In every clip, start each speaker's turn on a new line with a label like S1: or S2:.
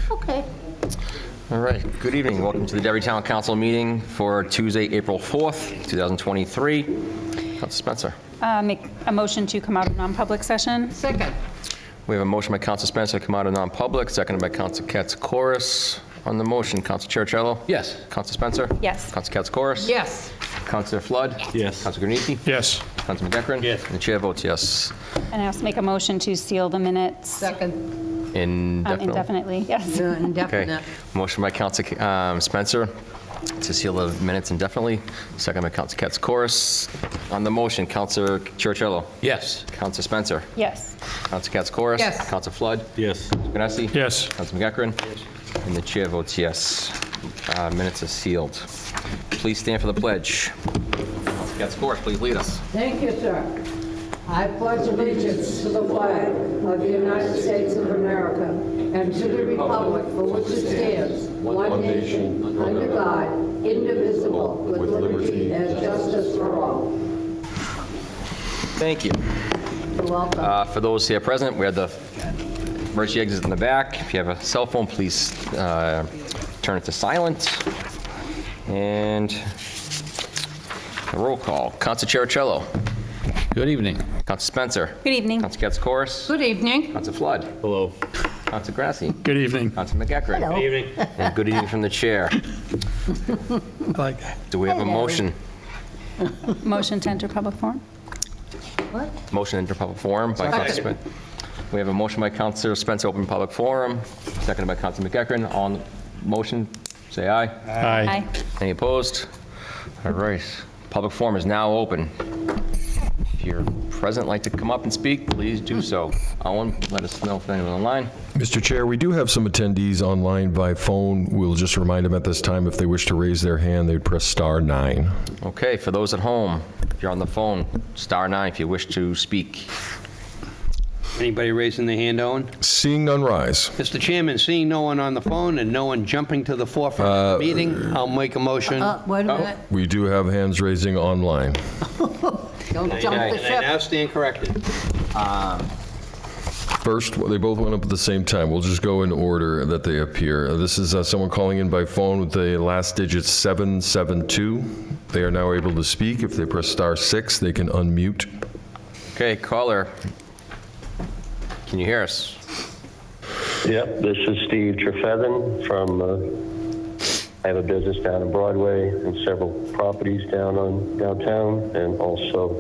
S1: Okay.
S2: All right, good evening. Welcome to the Derry Town Council meeting for Tuesday, April 4th, 2023. Council Spencer.
S3: Make a motion to come out of non-public session.
S1: Second.
S2: We have a motion by Council Spencer to come out of non-public, seconded by Council Katz-Corus. On the motion, Council Churchill?
S4: Yes.
S2: Council Spencer?
S3: Yes.
S2: Council Katz-Corus?
S1: Yes.
S2: Councilor Flood?
S4: Yes.
S2: Council Grunichi?
S5: Yes.
S2: Council McEachran?
S4: Yes.
S2: And the chair votes yes.
S3: And I also make a motion to seal the minutes
S1: Second.
S2: Indefinitely?
S3: indefinitely. Yes.
S2: Okay.
S1: Indefinite.
S2: Motion by Council Spencer to seal the minutes indefinitely, second by Council Katz-Corus. On the motion, Councilor Churchill?
S4: Yes.
S2: Council Spencer?
S3: Yes.
S2: Council Katz-Corus?
S1: Yes.
S2: Council Flood?
S4: Yes.
S2: Ganassi?
S5: Yes.
S2: Council McEachran? Yes. And the chair votes yes. Minutes are sealed. Please stand for the pledge. Council Katz-Corus, please lead us.
S6: Thank you, sir. I pledge allegiance to the flag of the United States of America and to the republic for which it stands, one nation, under God, indivisible, with liberty and justice for all.
S2: Thank you.
S6: You're welcome.
S2: For those here present, we have the emergency exit in the back. If you have a cell phone, please turn it to silent. And a roll call. Council Churchill.
S4: Good evening.
S2: Council Spencer.
S3: Good evening.
S2: Council Katz-Corus.
S1: Good evening.
S2: Council Flood.
S4: Hello.
S2: Council Grassi.
S5: Good evening.
S2: Council McEachran.
S1: Hello.
S4: Good evening.
S2: And good evening from the chair.
S5: Like that.
S2: Do we have a motion?
S3: Motion to enter public forum.
S1: What?
S2: Motion into public forum by Council Spencer. We have a motion by Councilor Spencer, open public forum, seconded by Council McEachran. On motion, say aye.
S5: Aye.
S3: Aye.
S2: Any opposed? All right. Public forum is now open. If you're present, like to come up and speak, please do so. Owen, let us know if anyone online.
S7: Mr. Chair, we do have some attendees online by phone. We'll just remind them at this time if they wish to raise their hand, they'd press *9.
S2: Okay, for those at home, if you're on the phone, *9 if you wish to speak.
S4: Anybody raising their hand, Owen?
S7: Seeing none, rise.
S4: Mr. Chairman, seeing no one on the phone and no one jumping to the forefront of the meeting, I'll make a motion.
S1: Wait a minute.
S7: We do have hands raising online.
S1: Don't jump
S4: And
S1: the
S4: I
S1: ship.
S4: now stand corrected.
S7: First, they both went up at the same time. We'll just go in order that they appear. This is someone calling in by phone with the last digit 772. They are now able to speak. If they press *6, they can unmute.
S2: Okay, caller, can you hear us?
S8: Yep, this is Steve Trefethen from, I have a business down on Broadway and several properties downtown, and also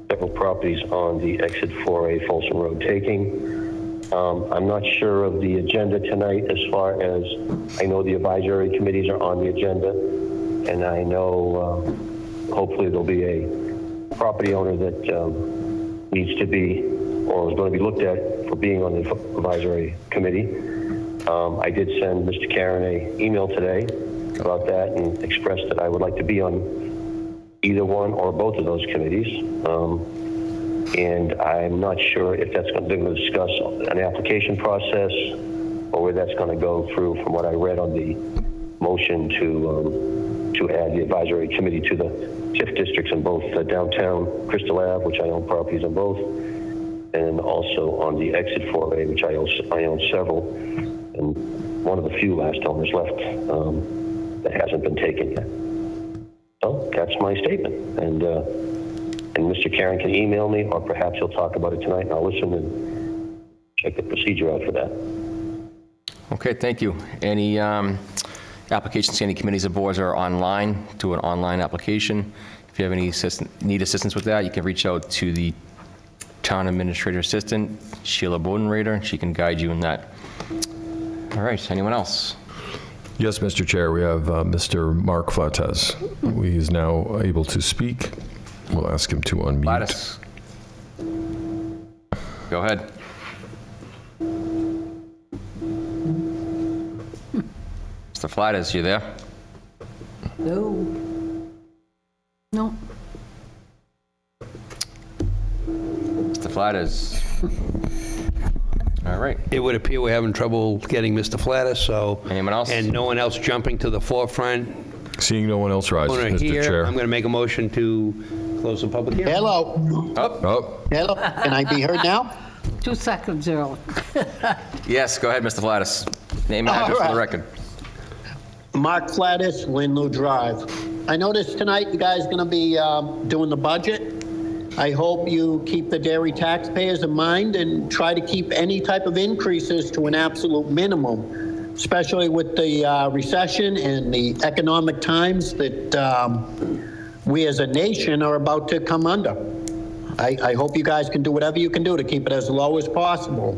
S8: several properties on the exit 4A Folsom Road taking. I'm not sure of the agenda tonight as far as, I know the advisory committees are on the agenda, and I know hopefully there'll be a property owner that needs to be, or is going to be looked at for being on the advisory committee. I did send Mr. Karen an email today about that and expressed that I would like to be on either one or both of those committees. And I'm not sure if that's going to discuss an application process or where that's going to go through from what I read on the motion to add the advisory committee to the TIF districts in both downtown Crystal Ave, which I own properties on both, and also on the exit 4A, which I own several, and one of the few last owners left that hasn't been taken yet. So that's my statement, and Mr. Karen can email me, or perhaps he'll talk about it tonight, and I'll listen and check the procedure out for that.
S2: Okay, thank you. Any applications to any committees or boards are online, do an online application. If you have any need assistance with that, you can reach out to the Town Administrator Assistant, Sheila Bodenrader, and she can guide you in that. All right, anyone else?
S7: Yes, Mr. Chair, we have Mr. Mark Flates. He is now able to speak. We'll ask him to unmute.
S2: Gladys. Go ahead. Mr. Flattes, you there?
S1: No. No.
S2: Mr. Flattes. All right.
S4: It would appear we're having trouble getting Mr. Flatus, so.
S2: Anyone else?
S4: And no one else jumping to the forefront.
S7: Seeing no one else rise,
S4: Owner
S7: Mr.
S4: here,
S7: Chair.
S4: I'm going to make a motion to close the public hearing.
S9: Hello.
S7: Oh,
S9: Hello. Can I be heard now?
S1: 2 seconds early.
S2: Yes, go ahead, Mr. Flattes. Name and address for the
S9: All right.
S2: record.
S9: Mark Flatus, Linloo Drive. I noticed tonight you guys going to be doing the budget. I hope you keep the dairy taxpayers in mind and try to keep any type of increases to an absolute minimum, especially with the recession and the economic times that we as a nation are about to come under. I hope you guys can do whatever you can do to keep it as low as possible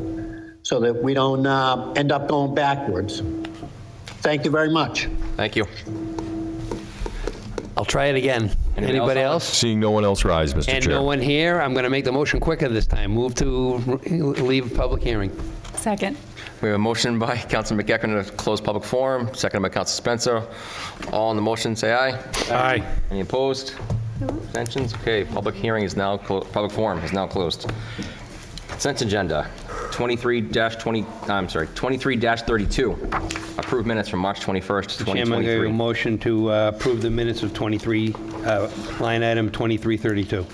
S9: so that we don't end up going backwards. Thank you very much.
S2: Thank you.
S4: I'll try it again. Anybody else?
S7: Seeing no one else rise, Mr.
S4: And
S7: Chair.
S4: no one here, I'm going to make the motion quicker this time. Move to leave public hearing.
S3: Second.
S2: We have a motion by Councilor McEachran to close public forum, seconded by Councilor Spencer. All on the motion, say aye.
S4: Aye.
S2: Any opposed? Abstentions? Okay, public hearing is now, public forum is now closed. Consent agenda, 23-32. Approved minutes from March 21st,
S4: Chairman, I give a
S2: 2023.
S4: motion to approve the minutes of 23, line item 2332.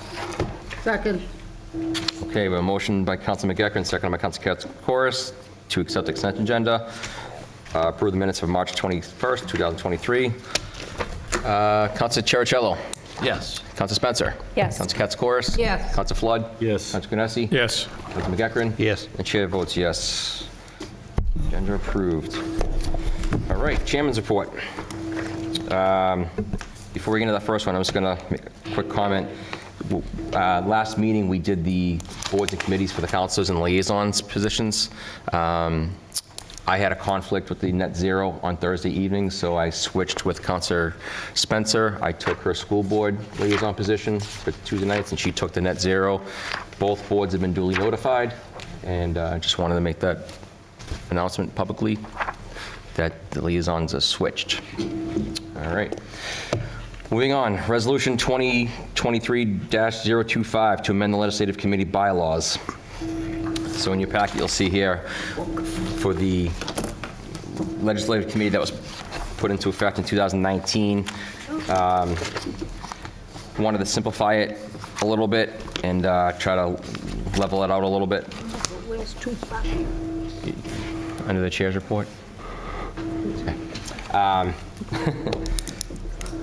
S1: Second.
S2: Okay, we have a motion by Councilor McEachran, seconded by Councilor Katsoukaris to accept the consent agenda. Approve the minutes of March 21st, 2023. Councilor Cherichello.
S4: Yes.
S2: Councilor Spencer.
S3: Yes.
S2: Councilor Katsoukaris.
S1: Yes.
S2: Councilor Flood.
S5: Yes.
S2: Councilor Kunessi.
S5: Yes.
S2: Councilor McEachran.
S4: Yes.
S2: The chair votes yes. Agenda approved. All right, chairman's report. Before we get into that first one, I'm just going to make a quick comment. Last meeting, we did the boards and committees for the councilors and liaisons positions. I had a conflict with the net zero on Thursday evening, so I switched with Councilor Spencer. I took her school board liaison position for Tuesday nights, and she took the net zero. Both boards have been duly notified, and I just wanted to make that announcement publicly that the liaisons are switched. All right. Moving on, Resolution 2023-025 to amend the legislative committee bylaws. So in your packet, you'll see here, for the legislative committee that was put into effect in 2019, wanted to simplify it a little bit and try to level it out a little bit. Under the chair's report. Okay.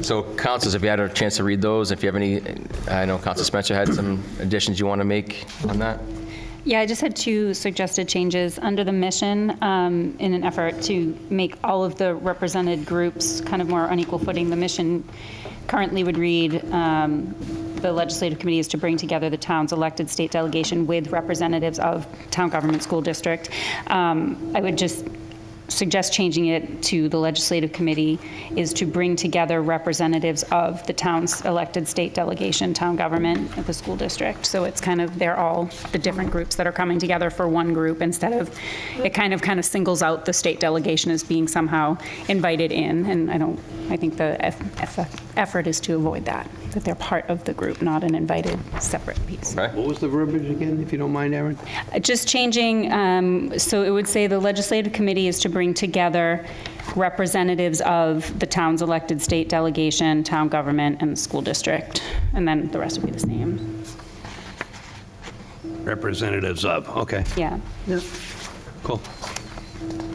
S2: So, councilors, if you had a chance to read those, if you have any, I know Councilor Spencer had some additions you want to make on that.
S3: Yeah, I just had two suggested changes under the mission in an effort to make all of the represented groups kind of more on equal footing. The mission currently would read, the legislative committee is to bring together the town's elected state delegation with representatives of town government school district. I would just suggest changing it to the legislative committee is to bring together representatives of the town's elected state delegation, town government, and the school district. So it's kind of, they're all the different groups that are coming together for one group instead of, it kind of singles out the state delegation as being somehow invited in. And I think the effort is to avoid that they're part of the group, not an invited separate piece.
S2: Okay.
S4: What was the verbiage again, if you don't mind, Aaron?
S3: Just changing, so it would say the legislative committee is to bring together representatives of the town's elected state delegation, town government, and the school district. And then the rest would be the same.
S4: Representatives of, okay,
S3: Yeah.
S4: cool.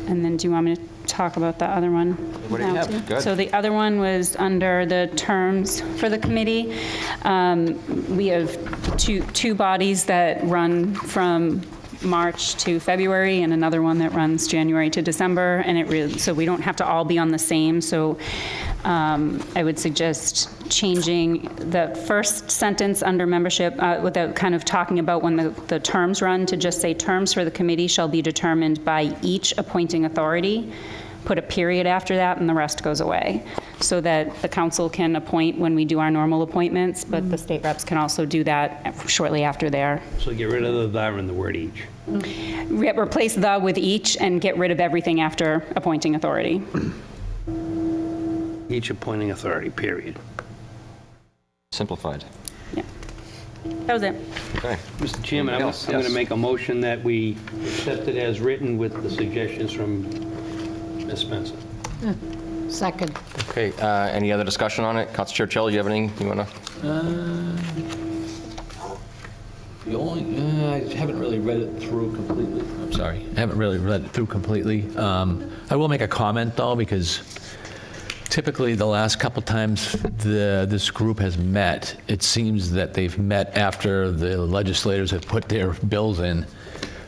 S3: And then do you want me to talk about the other one?
S2: What do you
S3: now,
S2: have?
S3: too?
S2: Good.
S3: So the other one was under the terms for the committee. We have two bodies that run from March to February and another one that runs January to December, and it really, so we don't have to all be on the same. So I would suggest changing the first sentence under membership without kind of talking about when the terms run to just say terms for the committee shall be determined by each appointing authority. Put a period after that and the rest goes away so that the council can appoint when we do our normal appointments, but the state reps can also do that shortly after there.
S4: So get rid of the "the" and the word "each."
S3: Replace the with each and get rid of everything after appointing authority.
S4: Each appointing authority, period.
S2: Simplified.
S3: Yeah. That was it.
S2: Okay.
S4: Mr. Chairman, I'm
S2: Anything else?
S4: going to
S2: Yes.
S4: make a motion that we accept it as written with the suggestions from Ms. Spencer.
S1: Second.
S2: Okay, any other discussion on it? Councilor Cherichello, do you have anything you want to?
S5: The only,
S10: I haven't really read it through completely. I'm sorry. I haven't really read it through completely. I will make a comment, though, because typically the last couple times this group has met, it seems that they've met after the legislators have put their bills in.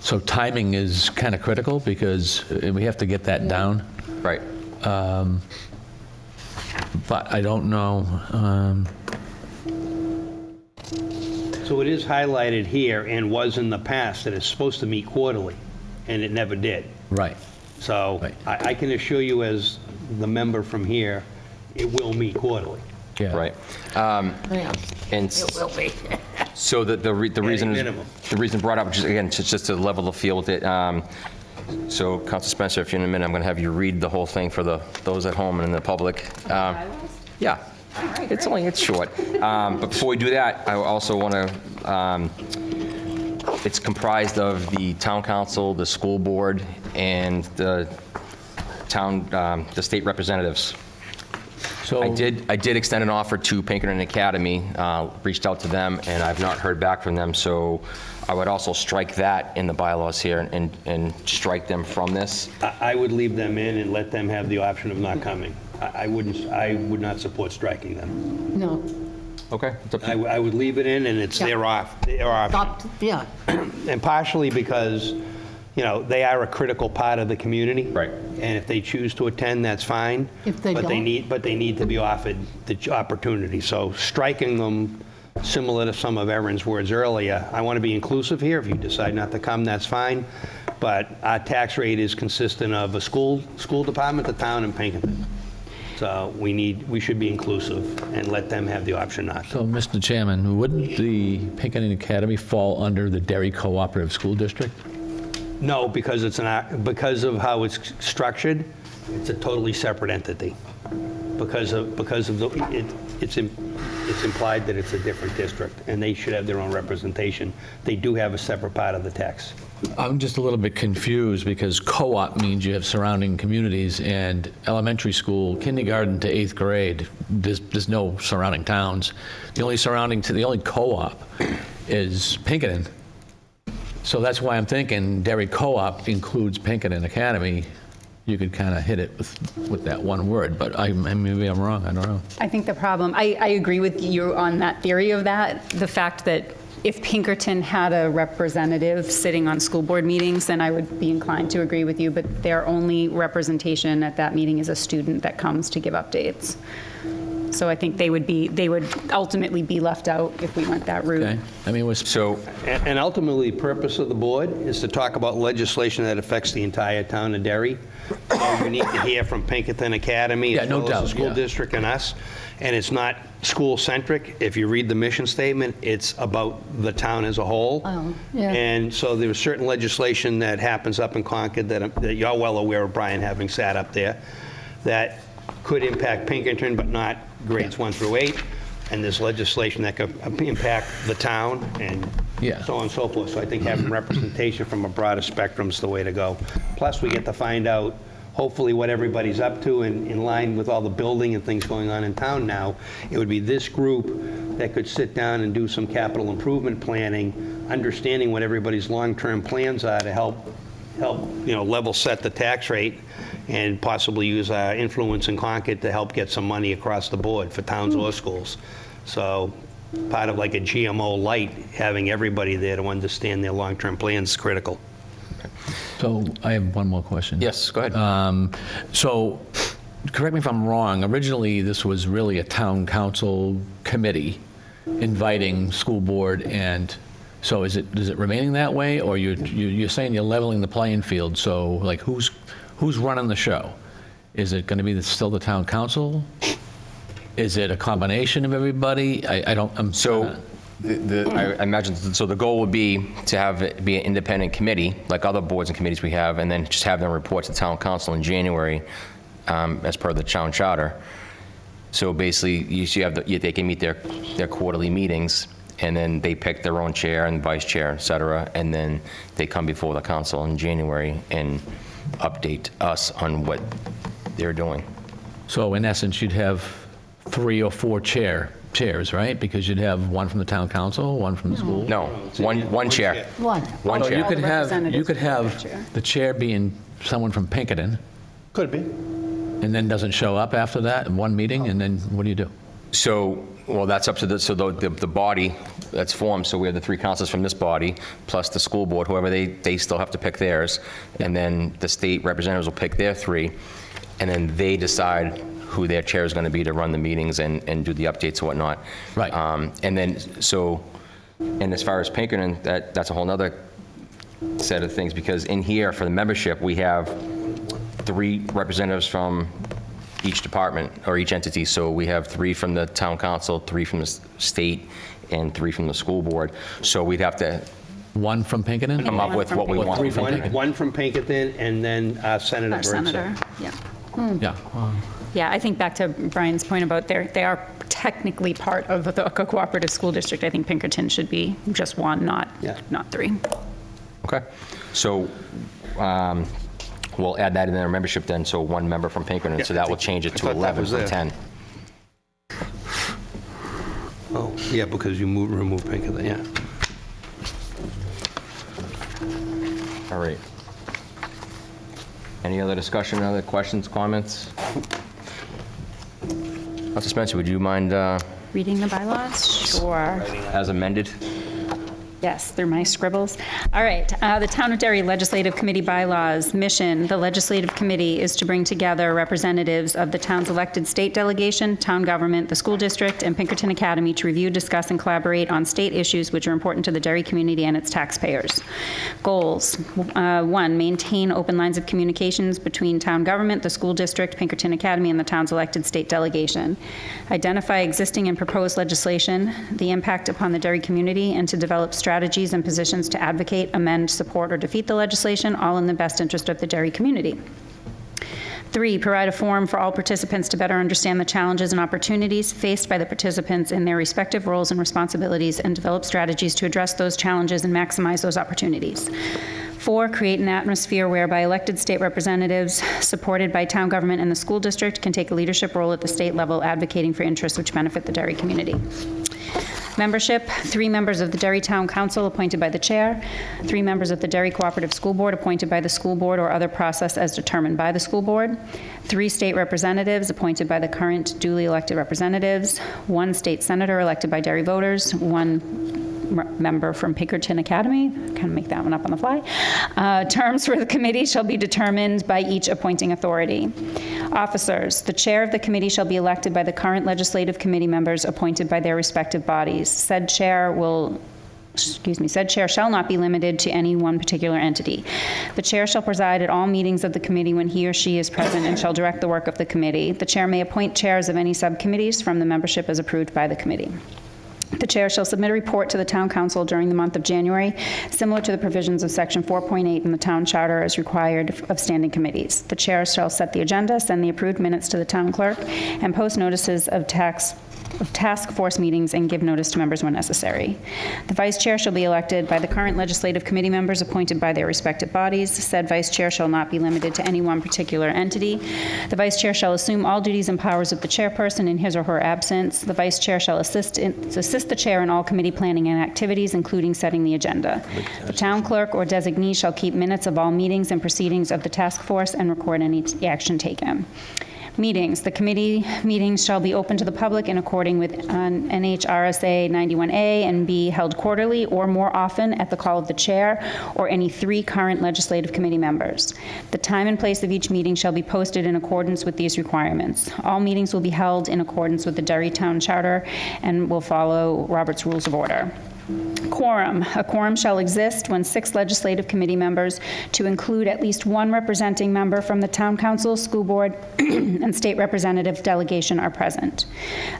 S10: So timing is kind of critical because we have to get that down.
S2: Right.
S10: But I don't know.
S4: So it is highlighted here and was in the past that it's supposed to meet quarterly, and it never did.
S10: Right.
S4: So
S10: Right.
S4: I can assure you as the member from here, it will meet quarterly.
S10: Yeah.
S2: Right.
S1: Yeah,
S2: And
S1: it will be.
S2: so the reason
S4: minimum.
S2: brought up, which is, again, just to level the field with it. So, Council Spencer, if you're in a minute, I'm going to have you read the whole thing for those at home and in the public. Yeah. It's short. But before we do that, I also want to, it's comprised of the town council, the school board, and the state representatives.
S10: So
S2: I did extend an offer to Pinkerton Academy, reached out to them, and I've not heard back from them, so I would also strike that in the bylaws here and strike them from this.
S4: I would leave them in and let them have the option of not coming. I would not support striking them.
S1: No,
S2: Okay. It's up to you.
S4: I would leave it in, and it's
S1: Yeah.
S4: their option.
S1: stop, yeah,
S4: And partially because, they are a critical part of the community.
S2: Right.
S4: And if they choose to attend, that's fine.
S1: If they
S4: But
S1: don't?
S4: they need to be offered the opportunity. So striking them, similar to some of Erin's words earlier, I want to be inclusive here. If you decide not to come, that's fine. But our tax rate is consistent of a school department, the town, and Pinkerton. So we should be inclusive and let them have the option not to.
S10: So, Mr. Chairman, wouldn't the Pinkerton Academy fall under the Derry Cooperative School District?
S4: No, because because of how it's structured, it's a totally separate entity. Because of it's implied that it's a different district, and they should have their own representation. They do have a separate part of the tax.
S10: I'm just a little bit confused because co-op means you have surrounding communities, and elementary school, kindergarten to 8th grade, there's no surrounding towns. The only co-op is Pinkerton. So that's why I'm thinking Derry Co-op includes Pinkerton Academy. You could kind of hit it with that one word, but maybe I'm wrong, I don't know.
S3: I think the problem, I agree with you on that theory of that. The fact that if Pinkerton had a representative sitting on school board meetings, then I would be inclined to agree with you, but their only representation at that meeting is a student that comes to give updates. So I think they would ultimately be left out if we went that route.
S10: Okay? I mean,
S2: So,
S4: And ultimately, the purpose of the board is to talk about legislation that affects the entire town of Derry. So you need to hear from Pinkerton Academy,
S10: Yeah,
S4: as
S10: no
S4: well as
S10: doubt,
S4: the school
S10: yeah.
S4: district and us. And it's not school-centric. If you read the mission statement, it's about the town as a whole.
S1: Oh, yeah.
S4: And so there's certain legislation that happens up in Concord that you're well aware of, Brian, having sat up there, that could impact Pinkerton, but not grades 1 through 8. And there's legislation that could impact the town and
S10: Yeah.
S4: so on and so forth. So I think having representation from a broader spectrum is the way to go. Plus, we get to find out, hopefully, what everybody's up to in line with all the building and things going on in town now. It would be this group that could sit down and do some capital improvement planning, understanding what everybody's long-term plans are to help level set the tax rate and possibly use our influence in Concord to help get some money across the board for towns or schools. So part of like a GMO light, having everybody there to understand their long-term plans is critical.
S10: so I have one more question.
S2: yes, go ahead.
S10: So, correct me if I'm wrong, originally this was really a town council committee inviting school board, and so is it remaining that way, or you're saying you're leveling the playing field, so like who's running the show? Is it going to be still the town council? Is it a combination of everybody?
S2: So, I imagine, so the goal would be to have it be an independent committee, like other boards and committees we have, and then just have them report to town council in January, as per the town charter. So basically, they can meet their quarterly meetings, and then they pick their own chair and vice chair, et cetera, and then they come before the council in January and update us on what they're doing.
S10: So in essence, you'd have 3 or 4 chairs, right? Because you'd have one from the town council, one from the school.
S2: No, one chair.
S1: One.
S2: One
S10: So you
S2: chair.
S10: could have,
S3: representatives
S10: you could
S3: from the
S10: have
S3: chair.
S10: the chair being someone from Pinkerton,
S4: Could be.
S10: and then doesn't show up after that in one meeting, and then what do you do?
S2: So, well, that's up to the body that's formed, so we have the 3 councils from this body, plus the school board, whoever they still have to pick theirs, and then the state representatives will pick their 3, and then they decide who their chair is going to be to run the meetings and do the updates and whatnot.
S10: Right.
S2: And then, so, and as far as Pinkerton, that's a whole nother set of things, because in here, for the membership, we have 3 representatives from each department or each entity. So we have 3 from the town council, 3 from the state, and 3 from the school board. So we'd have to
S10: One from Pinkerton?
S2: come up with what we want.
S10: 3 from Pinkerton?
S4: One from Pinkerton, and then Senator
S3: Our
S4: Birdseye.
S3: senator, yeah.
S10: Yeah.
S3: Yeah, I think back to Brian's point about they are technically part of the cooperative school district. I think Pinkerton should be just 1, not 3.
S2: Okay. So we'll add that in our membership then, so 1 member from Pinkerton. So that will change it
S4: I
S2: to
S4: thought that
S2: 11
S4: was
S2: from
S4: there.
S2: 10.
S4: Oh, yeah, because you remove Pinkerton, yeah.
S2: All right. Any other discussion, other questions, comments? Dr. Spencer, would you mind,
S3: Reading the bylaws? Sure.
S2: as amended?
S3: Yes, through my scribbles. All right, the Town of Derry Legislative Committee bylaws. Mission, the Legislative Committee is to bring together representatives of the town's elected state delegation, town government, the school district, and Pinkerton Academy to review, discuss, and collaborate on state issues which are important to the Derry community and its taxpayers. Goals, 1, maintain open lines of communications between town government, the school district, Pinkerton Academy, and the town's elected state delegation. Identify existing and proposed legislation, the impact upon the Derry community, and to develop strategies and positions to advocate, amend, support, or defeat the legislation, all in the best interest of the Derry community. 3, provide a forum for all participants to better understand the challenges and opportunities faced by the participants in their respective roles and responsibilities, and develop strategies to address those challenges and maximize those opportunities. 4, create an atmosphere whereby elected state representatives, supported by town government and the school district, can take a leadership role at the state level, advocating for interests which benefit the Derry community. Membership, 3 members of the Derry Town Council appointed by the chair, 3 members of the Derry Cooperative School Board appointed by the school board or other process as determined by the school board, 3 state representatives appointed by the current duly elected representatives, 1 state senator elected by Derry voters, 1 member from Pinkerton Academy, kind of make that one up on the fly. Terms for the committee shall be determined by each appointing authority. Officers, the chair of the committee shall be elected by the current legislative committee members appointed by their respective bodies. Said chair shall not be limited to any one particular entity. The chair shall preside at all meetings of the committee when he or she is present and shall direct the work of the committee. The chair may appoint chairs of any subcommittees from the membership as approved by the committee. The chair shall submit a report to the town council during the month of January, similar to the provisions of section 4.8 in the town charter as required of standing committees. The chair shall set the agenda, send the approved minutes to the town clerk, and post notices of task force meetings and give notice to members when necessary. The vice chair shall be elected by the current legislative committee members appointed by their respective bodies. Said vice chair shall not be limited to any one particular entity. The vice chair shall assume all duties and powers of the chairperson in his or her absence. The vice chair shall assist the chair in all committee planning and activities, including setting the agenda. The town clerk or designee shall keep minutes of all meetings and proceedings of the task force and record any action taken. Meetings. The committee meetings shall be open to the public in accordance with NHRSA 91A and be held quarterly or more often at the call of the chair or any 3 current legislative committee members. The time and place of each meeting shall be posted in accordance with these requirements. All meetings will be held in accordance with the Derry Town Charter and will follow Robert's Rules of Order. Quorum. A quorum shall exist when 6 legislative committee members, to include at least 1 representing member from the town council, school board, and state representative delegation are present.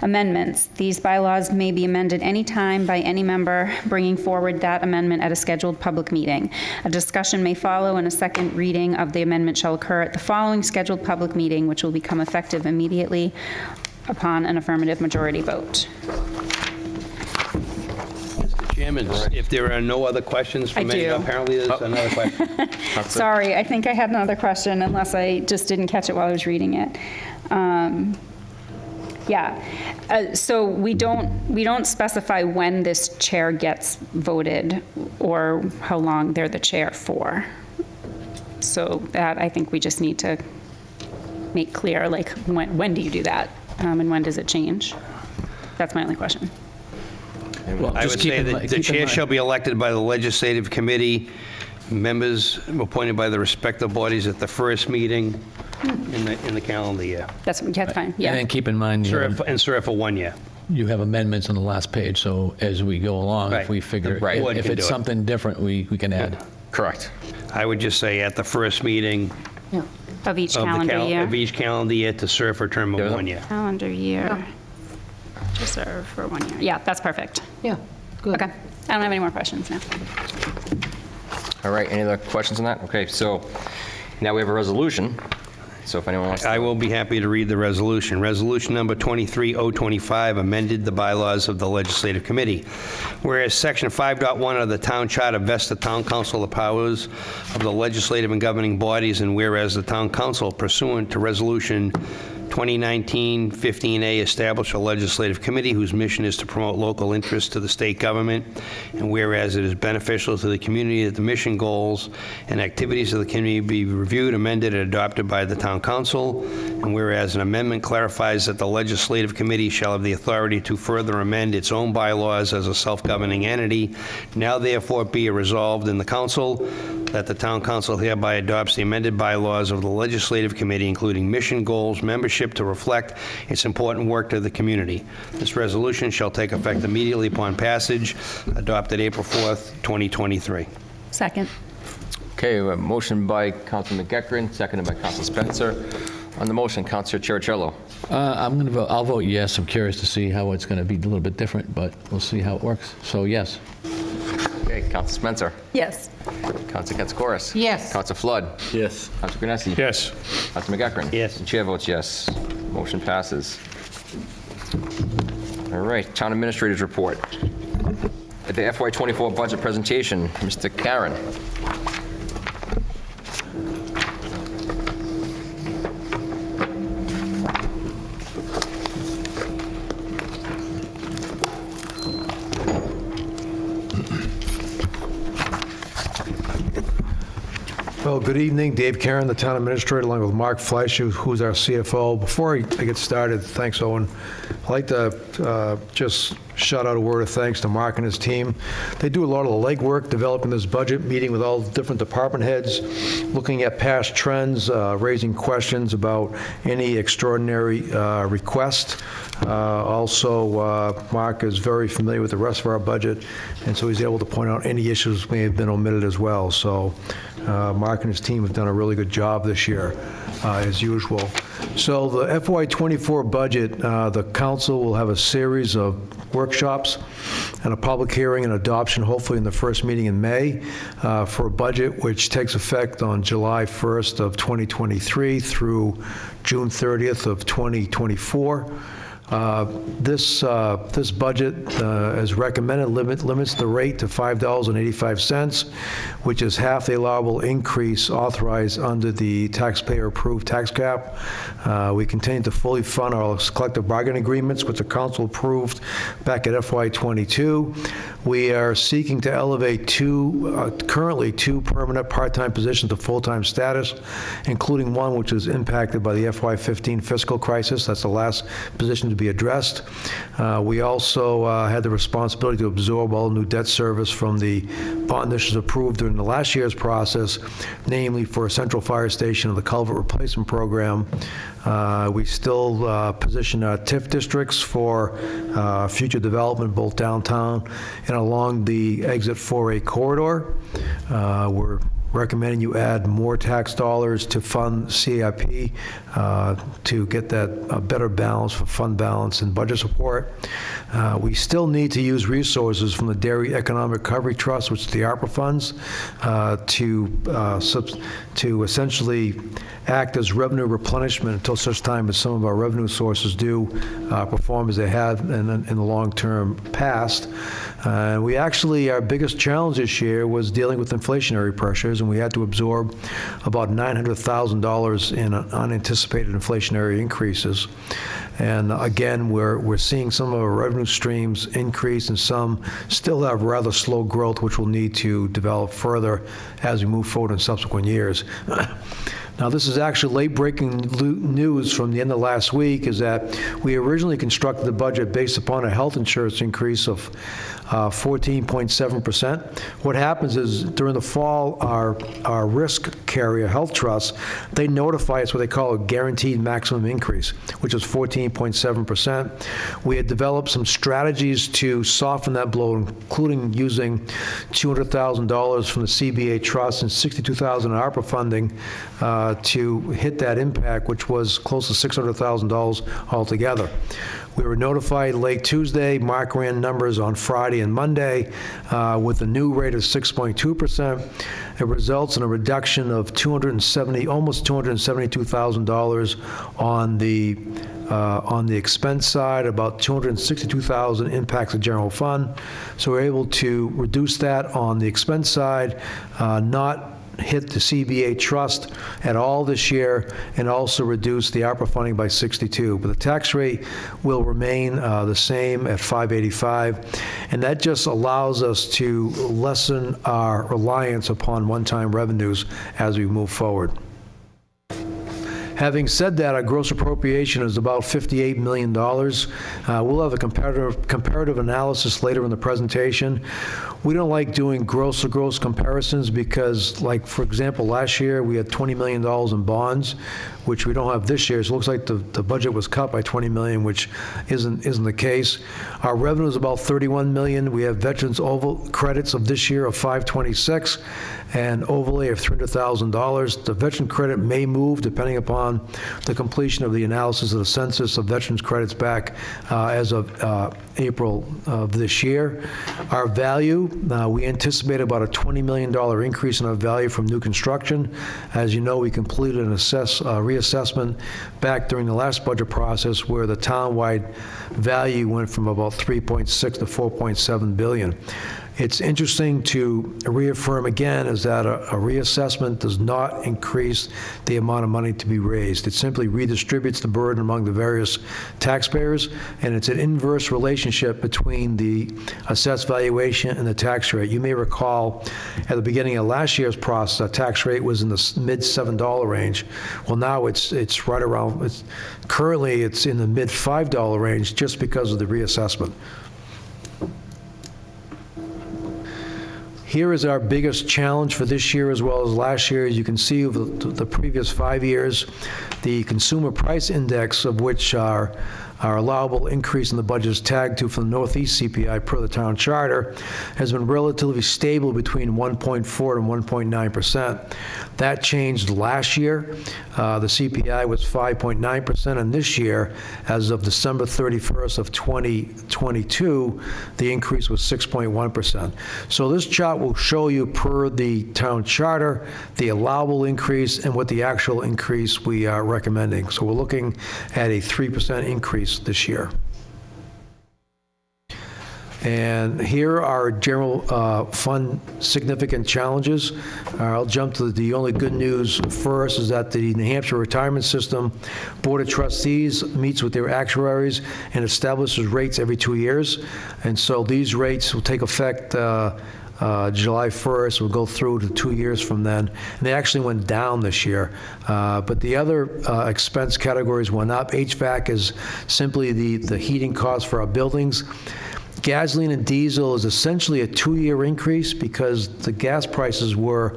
S3: Amendments. These bylaws may be amended any time by any member bringing forward that amendment at a scheduled public meeting. A discussion may follow and a second reading of the amendment shall occur at the following scheduled public meeting, which will become effective immediately upon an affirmative majority vote.
S4: Chairman, if there are no other questions from
S3: I
S4: any,
S3: do.
S4: apparently there's another question.
S3: Sorry, I think I had another question, unless I just didn't catch it while I was reading it. Yeah. So we don't specify when this chair gets voted or how long they're the chair for. So that, I think we just need to make clear, like, when do you do that? And when does it change? That's my only question.
S10: Well,
S4: I
S10: just
S4: would
S10: keep
S4: say
S10: in
S4: that
S10: mind-
S4: the
S10: keep in
S4: chair
S10: mind-
S4: shall be elected by the legislative committee, members appointed by the respective bodies at the first meeting in the calendar year.
S3: That's fine, yeah.
S10: And then keep in mind,
S4: Serve for 1 year.
S10: you have amendments on the last page, so as we go along,
S4: Right.
S10: if we figure,
S2: Right.
S4: Board
S10: if
S4: can
S10: it's
S4: do it.
S10: something different, we can add.
S2: Correct.
S4: I would just say at the first meeting
S1: Yeah.
S3: Of each
S4: of
S3: calendar year.
S4: of each calendar year to serve for a term of 1 year.
S3: Calendar year to serve for 1 year. Yeah, that's perfect.
S1: Yeah, good.
S3: Okay. I don't have any more questions now.
S2: All right, any other questions on that? Okay, so now we have a resolution, so if anyone wants to...
S4: I will be happy to read the resolution. Resolution number 23025 amended the bylaws of the Legislative Committee. Whereas Section 5.1 of the Town Charter vests the Town Council the powers of the legislative and governing bodies, and whereas the Town Council pursuant to Resolution 2019-15A established a legislative committee whose mission is to promote local interests to the state government, and whereas it is beneficial to the community that the mission goals and activities of the community be reviewed, amended, and adopted by the town council, and whereas an amendment clarifies that the legislative committee shall have the authority to further amend its own bylaws as a self-governing entity, now therefore be it resolved in the council that the town council hereby adopts the amended bylaws of the legislative committee, including mission goals, membership to reflect its important work to the community. This resolution shall take effect immediately upon passage, adopted April 4th, 2023.
S3: Second.
S2: Okay, we have a motion by Councilor McEachran, seconded by Councilor Spencer. On the motion, Councilor Cherichello.
S10: I'll vote yes. I'm curious to see how it's going to be a little bit different, but we'll see how it works. So yes.
S2: Okay, Councilor Spencer.
S3: Yes.
S2: Councilor Katsoukaris.
S1: Yes.
S2: Councilor Flood.
S10: Yes.
S2: Councilor Granessi.
S5: Yes.
S2: Councilor McEachran.
S4: Yes.
S2: The chair votes yes. Motion passes. All right, Town Administrator's Report. At the FY24 budget presentation, Mr. Karen.
S5: Well, good evening. Dave Karen, the town administrator, along with Mark Fleischer, who's our CFO. Before I get started, thanks, Owen, I'd like to just shout out a word of thanks to Mark and his team. They do a lot of the legwork developing this budget, meeting with all different department heads, looking at past trends, raising questions about any extraordinary request. Also, Mark is very familiar with the rest of our budget, and so he's able to point out any issues may have been omitted as well. So Mark and his team have done a really good job this year, as usual. So the FY24 budget, the council will have a series of workshops and a public hearing and adoption, hopefully in the first meeting in May, for a budget which takes effect on July 1st of 2023 through June 30th of 2024. This budget, as recommended, limits the rate to $5.85, which is half the allowable increase authorized under the taxpayer-approved tax cap. We continue to fully fund our collective bargaining agreements, which the council approved back at FY22. We are seeking to elevate currently two permanent part-time positions to full-time status, including one which is impacted by the FY15 fiscal crisis. That's the last position to be addressed. We also had the responsibility to absorb all new debt service from the bond issues approved during the last year's process, namely for a central fire station and the culvert replacement program. We still position our TIF districts for future development both downtown and along the Exit 4A corridor. We're recommending you add more tax dollars to fund CIP to get that better balance for fund balance and budget support. We still need to use resources from the Dairy Economic Recovery Trust, which is the ARPA funds, to essentially act as revenue replenishment until such time as some of our revenue sources do perform as they have in the long-term past. We actually, our biggest challenge this year was dealing with inflationary pressures. years, and we had to absorb about $900,000 in unanticipated inflationary increases. And again, we're seeing some of our revenue streams increase, and some still have rather slow growth, which we'll need to develop further as we move forward in subsequent years. Now, this is actually late-breaking news from the end of last week, is that we originally constructed the budget based upon a health insurance increase of 14.7%. What happens is during the fall, our risk carrier, Health Trust, they notify us what they call a guaranteed maximum increase, which is 14.7%. We had developed some strategies to soften that blow, including using $200,000 from the CBA Trust and $62,000 in ARPA funding to hit that impact, which was close to $600,000 altogether. We were notified late Tuesday. Mark ran numbers on Friday and Monday with a new rate of 6.2%. It results in a reduction of almost $272,000 on the expense side. About $262,000 impacts the general fund. So we're able to reduce that on the expense side, not hit the CBA Trust at all this year, and also reduce the ARPA funding by 62. But the tax rate will remain the same at 585, and that just allows us to lessen our reliance upon one-time revenues as we move forward. Having said that, our gross appropriation is about $58 million. We'll have a comparative analysis later in the presentation. We don't like doing gross-to-gross comparisons because, like, for example, last year we had $20 million in bonds, which we don't have this year. So it looks like the budget was cut by $20 million, which isn't the case. Our revenue is about $31 million. We have veterans credits of this year of $526 and overlay of $300,000. The veteran credit may move depending upon the completion of the analysis of the census of veterans credits back as of April of this year. Our value, we anticipate about a $20 million increase in our value from new construction. As you know, we completed an reassessment back during the last budget process where the town-wide value went from about 3.6 to 4.7 billion. It's interesting to reaffirm again is that a reassessment does not increase the amount of money to be raised. It simply redistributes the burden among the various taxpayers, and it's an inverse relationship between the assessed valuation and the tax rate. You may recall at the beginning of last year's process, our tax rate was in the mid $7 range. Well, now it's right around, currently it's in the mid $5 range just because of the reassessment. Here is our biggest challenge for this year as well as last year. As you can see, over the previous 5 years, the consumer price index, of which our allowable increase in the budget is tagged to from the Northeast CPI per the town charter, has been relatively stable between 1.4 and 1.9%. That changed last year. The CPI was 5.9%, and this year, as of December 31st of 2022, the increase was 6.1%. So this chart will show you per the town charter, the allowable increase and what the actual increase we are recommending. So we're looking at a 3% increase this year. And here are general fund significant challenges. I'll jump to the only good news first is that the New Hampshire Retirement System Board of Trustees meets with their actuaries and establishes rates every 2 years. And so these rates will take effect July 1st, will go through to 2 years from then. And they actually went down this year. But the other expense categories went up. HVAC is simply the heating cost for our buildings. Gasoline and diesel is essentially a 2-year increase because the gas prices were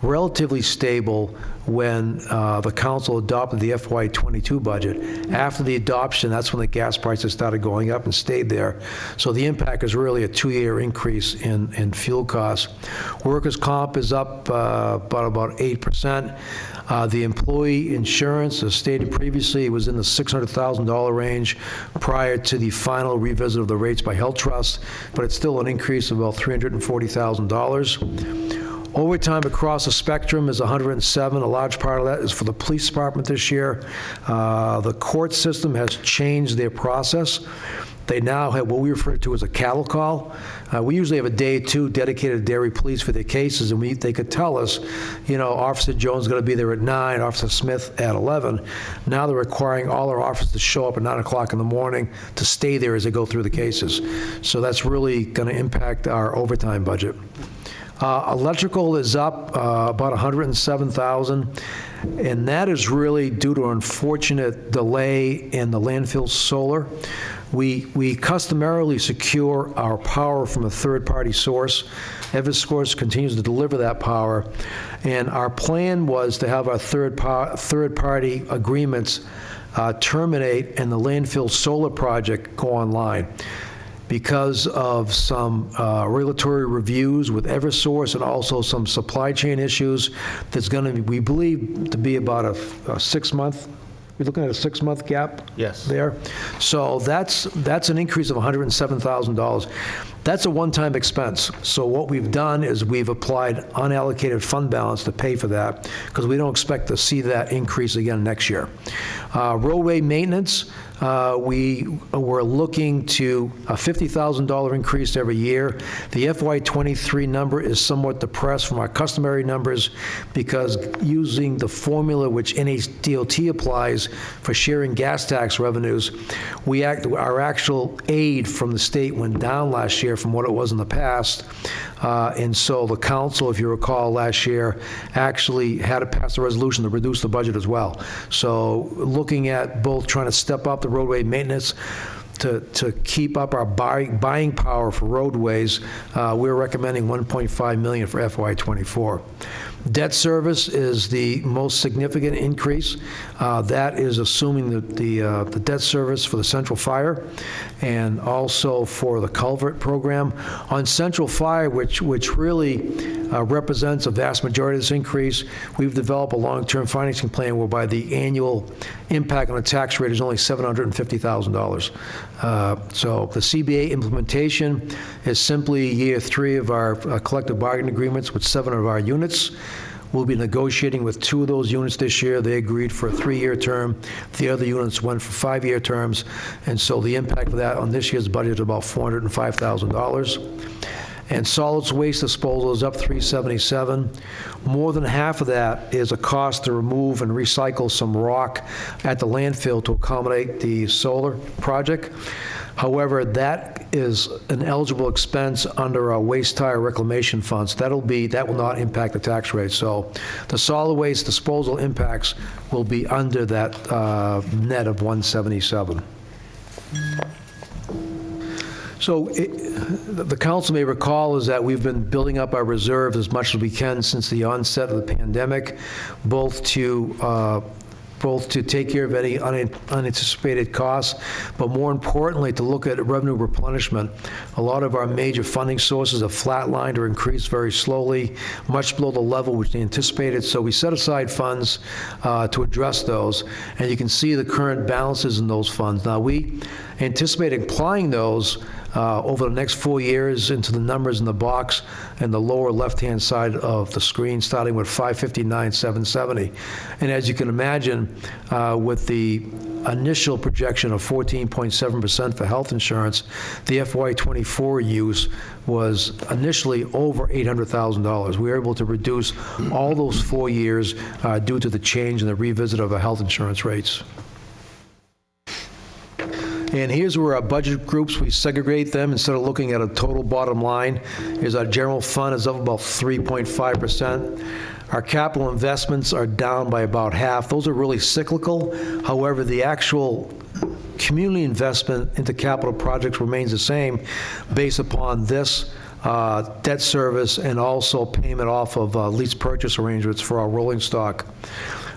S5: relatively stable when the council adopted the FY22 budget. After the adoption, that's when the gas prices started going up and stayed there. So the impact is really a 2-year increase in fuel costs. Workers' comp is up about 8%. The employee insurance, as stated previously, was in the $600,000 range prior to the final revisit of the rates by Health Trust, but it's still an increase of about $340,000. Overtime across the spectrum is 107. A large part of that is for the police department this year. The court system has changed their process. They now have what we refer to as a cattle call. We usually have a day or two dedicated to dairy police for their cases, and they could tell us, Officer Jones is going to be there at 9, Officer Smith at 11. Now they're requiring all our officers to show up at 9 o'clock in the morning to stay there as they go through the cases. So that's really going to impact our overtime budget. Electrical is up about $107,000, and that is really due to an unfortunate delay in the landfill solar. We customarily secure our power from a third-party source. Eversource continues to deliver that power, and our plan was to have our third-party agreements terminate and the landfill solar project go online. Because of some regulatory reviews with Eversource and also some supply chain issues, there's going to be, we believe, to be about a 6-month. We're looking at a 6-month gap.
S10: Yes.
S5: There. So that's an increase of $107,000. That's a one-time expense. So what we've done is we've applied unallocated fund balance to pay for that because we don't expect to see that increase again next year. Roadway maintenance, we were looking to a $50,000 increase every year. The FY23 number is somewhat depressed from our customary numbers because using the formula which NHDOT applies for sharing gas tax revenues, our actual aid from the state went down last year from what it was in the past. And so the council, if you recall, last year actually had to pass a resolution to reduce the budget as well. So looking at both trying to step up the roadway maintenance to keep up our buying power for roadways, we're recommending $1.5 million for FY24. Debt service is the most significant increase. That is assuming that the debt service for the central fire and also for the culvert program. On central fire, which really represents a vast majority of this increase, we've developed a long-term financing plan whereby the annual impact on the tax rate is only $750,000. So the CBA implementation is simply year 3 of our collective bargaining agreements with 7 of our units. We'll be negotiating with 2 of those units this year. They agreed for a 3-year term. The other units went for 5-year terms. And so the impact of that on this year's budget is about $405,000. And solids waste disposal is up $377,000. More than half of that is a cost to remove and recycle some rock at the landfill to accommodate the solar project. However, that is an eligible expense under our waste tire reclamation funds. That will not impact the tax rate. So the solid waste disposal impacts will be under that net of $177,000. So the council may recall is that we've been building up our reserves as much as we can since the onset of the pandemic, both to take care of any unanticipated costs, but more importantly, to look at revenue replenishment. A lot of our major funding sources have flatlined or increased very slowly, much below the level which they anticipated. So we set aside funds to address those, and you can see the current balances in those funds. Now, we anticipate applying those over the next 4 years into the numbers in the box in the lower left-hand side of the screen, starting with 559,770. And as you can imagine, with the initial projection of 14.7% for health insurance, the FY24 use was initially over $800,000. We were able to reduce all those 4 years due to the change in the revisit of our health insurance rates. And here's where our budget groups, we segregate them instead of looking at a total bottom line. Here's our general fund is up about 3.5%. Our capital investments are down by about half. Those are really cyclical. However, the actual community investment into capital projects remains the same based upon this debt service and also payment off of lease purchase arrangements for our rolling stock.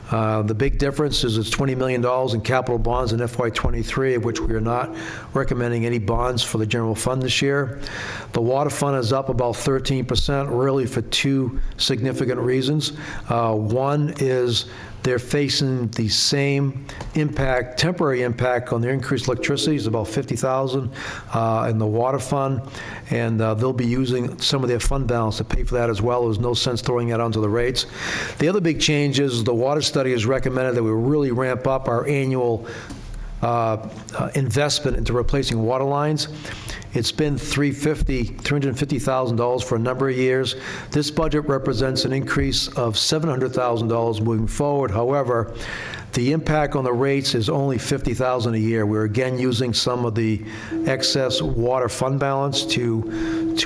S5: The big difference is it's $20 million in capital bonds in FY23, of which we are not recommending any bonds for the general fund this year. The water fund is up about 13%, really for 2 significant reasons. One is they're facing the same impact, temporary impact on their increased electricity, is about $50,000 in the water fund, and they'll be using some of their fund balance to pay for that as well. There's no sense throwing that onto the rates. The other big change is the water study has recommended that we really ramp up our annual investment into replacing water lines. It's been $350,000 for a number of years. This budget represents an increase of $700,000 moving forward. However, the impact on the rates is only $50,000 a year. We're again using some of the excess water fund balance to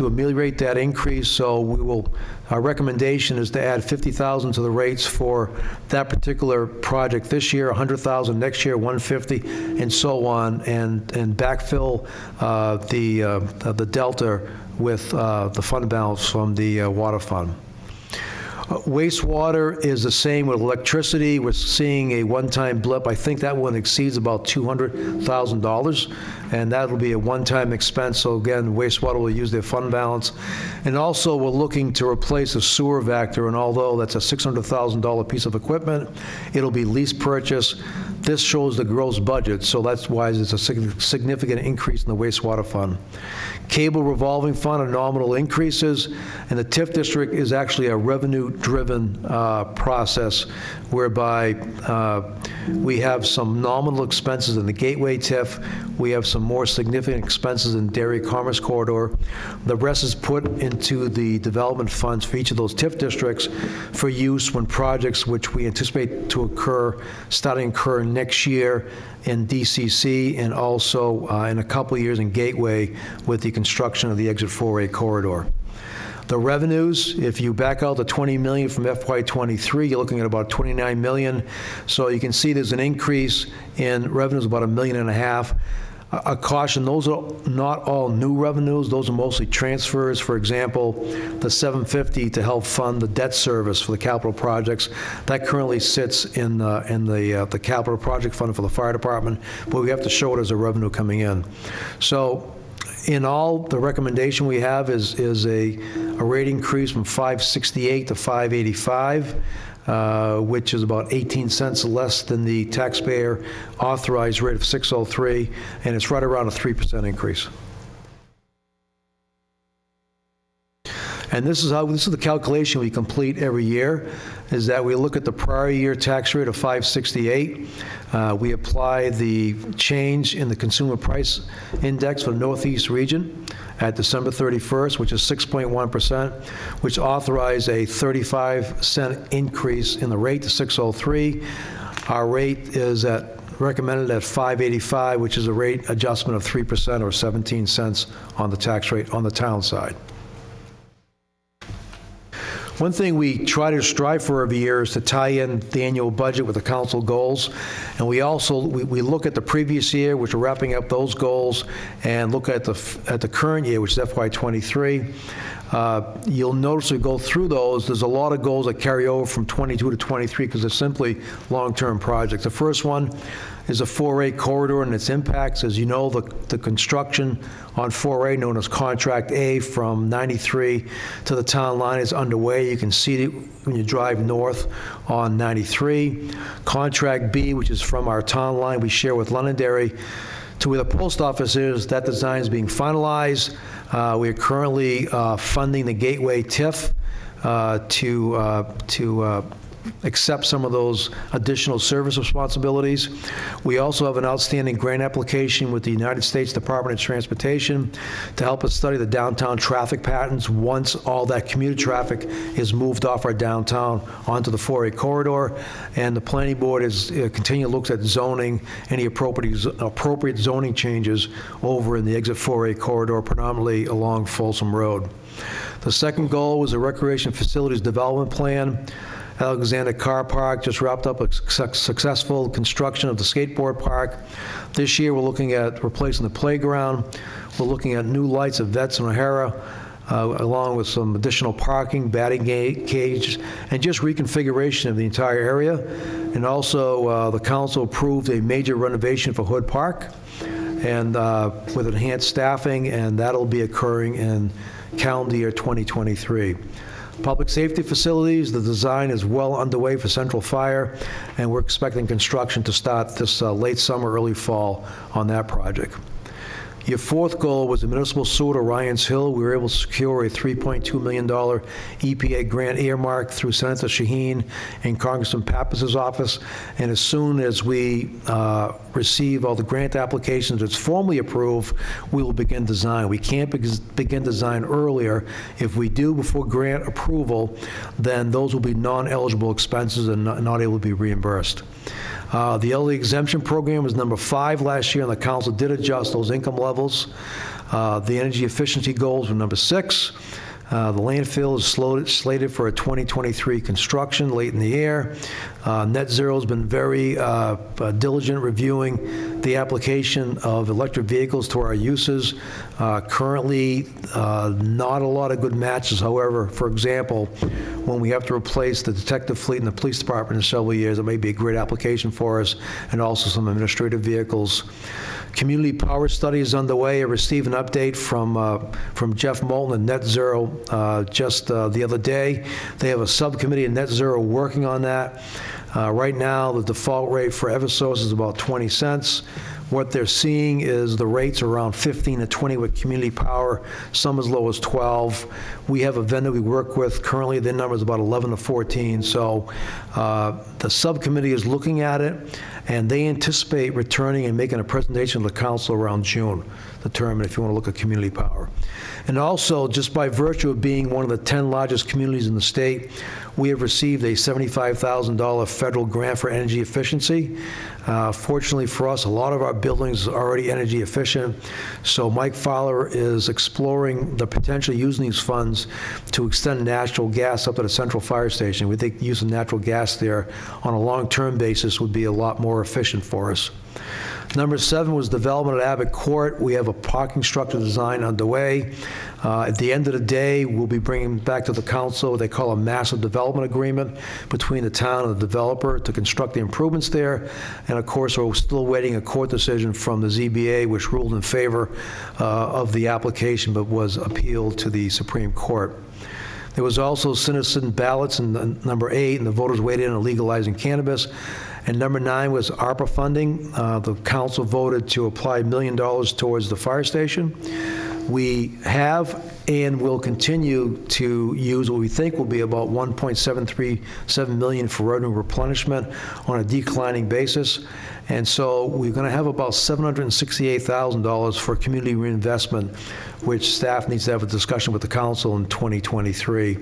S5: ameliorate that increase. So our recommendation is to add $50,000 to the rates for that particular project this year, $100,000 next year, $150,000, and so on, and backfill the delta with the fund balance from the water fund. Wastewater is the same with electricity. We're seeing a one-time blip. I think that one exceeds about $200,000, and that'll be a one-time expense. So again, wastewater will use their fund balance. And also, we're looking to replace a sewer vector, and although that's a $600,000 piece of equipment, it'll be lease purchase. This shows the gross budget, so that's why it's a significant increase in the wastewater fund. Cable revolving fund are nominal increases, and the TIF district is actually a revenue-driven process whereby we have some nominal expenses in the Gateway TIF. We have some more significant expenses in Dairy Commerce Corridor. The rest is put into the development funds for each of those TIF districts for use when projects which we anticipate to occur, starting to occur next year in DCC and also in a couple of years in Gateway with the construction of the Exit 4A corridor. The revenues, if you back out the $20 million from FY23, you're looking at about $29 million. So you can see there's an increase in revenues about $1.5 million. A caution, those are not all new revenues. Those are mostly transfers. For example, the $750 to help fund the debt service for the capital projects, that currently sits in the capital project fund for the fire department, but we have to show it as a revenue coming in. So in all, the recommendation we have is a rate increase from 568 to 585. Which is about 18 cents less than the taxpayer authorized rate of 603, and it's right around a 3% increase. And this is the calculation we complete every year, is that we look at the prior year tax rate of 568. We apply the change in the consumer price index for the Northeast region at December 31st, which is 6.1%, which authorized a 35-cent increase in the rate to 603. Our rate is recommended at 585, which is a rate adjustment of 3% or 17 cents on the tax rate on the town side. One thing we try to strive for every year is to tie in the annual budget with the council goals. And we also, we look at the previous year, which we're wrapping up those goals, and look at the current year, which is FY23. You'll notice we go through those. There's a lot of goals that carry over from 22 to 23 because they're simply long-term projects. The first one is a 4A corridor and its impacts. As you know, the construction on 4A, known as Contract A, from 93 to the town line is underway. You can see it when you drive north on 93. Contract B, which is from our town line we share with Londonderry to where the post office is, that design is being finalized. We are currently funding the Gateway TIF to accept some of those additional service responsibilities. We also have an outstanding grant application with the United States Department of Transportation to help us study the downtown traffic patterns once all that commuter traffic is moved off our downtown onto the 4A corridor. And the planning board is continuing to look at zoning, any appropriate zoning changes over in the Exit 4A corridor, predominantly along Folsom Road. The second goal was a recreation facilities development plan. Alexander Car Park just wrapped up a successful construction of the skateboard park. This year, we're looking at replacing the playground. We're looking at new lights at Vets and O'Hara, along with some additional parking, batting cage, and just reconfiguration of the entire area. And also, the council approved a major renovation for Hood Park, and with enhanced staffing, and that'll be occurring in calendar year 2023. Public safety facilities, the design is well underway for Central Fire, and we're expecting construction to start this late summer, early fall on that project. Your fourth goal was the municipal sewer to Ryan's Hill. We were able to secure a $3.2 million EPA grant earmark through Senator Shaheen and Congressman Pappas's office. And as soon as we receive all the grant applications that's formally approved, we will begin design. We can't begin design earlier. If we do before grant approval, then those will be non-eligible expenses and not able to be reimbursed. The elderly exemption program was number 5 last year, and the council did adjust those income levels. The energy efficiency goals were number 6. The landfill is slated for a 2023 construction late in the year. Net Zero has been very diligent reviewing the application of electric vehicles to our uses. Currently, not a lot of good matches. However, for example, when we have to replace the detective fleet in the police department in several years, it may be a great application for us, and also some administrative vehicles. Community power study is underway. I received an update from Jeff Moulton at Net Zero just the other day. They have a subcommittee at Net Zero working on that. Right now, the default rate for Eversource is about 20 cents. What they're seeing is the rates are around 15 to 20 with community power, some as low as 12. We have a vendor we work with. Currently, their number is about 11 to 14. So the subcommittee is looking at it, and they anticipate returning and making a presentation to the council around June, determine if you want to look at community power. And also, just by virtue of being one of the 10 largest communities in the state, we have received a $75,000 federal grant for energy efficiency. Fortunately for us, a lot of our buildings are already energy efficient, so Mike Fowler is exploring the potential using these funds to extend natural gas up to the central fire station. We think using natural gas there on a long-term basis would be a lot more efficient for us. Number 7 was development at Abbott Court. We have a parking structure design underway. At the end of the day, we'll be bringing back to the council what they call a massive development agreement between the town and the developer to construct the improvements there. And of course, we're still waiting a court decision from the ZBA, which ruled in favor of the application, but was appealed to the Supreme Court. There was also citizen ballots in number 8, and the voters weighed in on legalizing cannabis. And number 9 was ARPA funding. The council voted to apply $1 million towards the fire station. We have and will continue to use what we think will be about $1.737 million for revenue replenishment on a declining basis. And so we're going to have about $768,000 for community reinvestment, which staff needs to have a discussion with the council in 2023.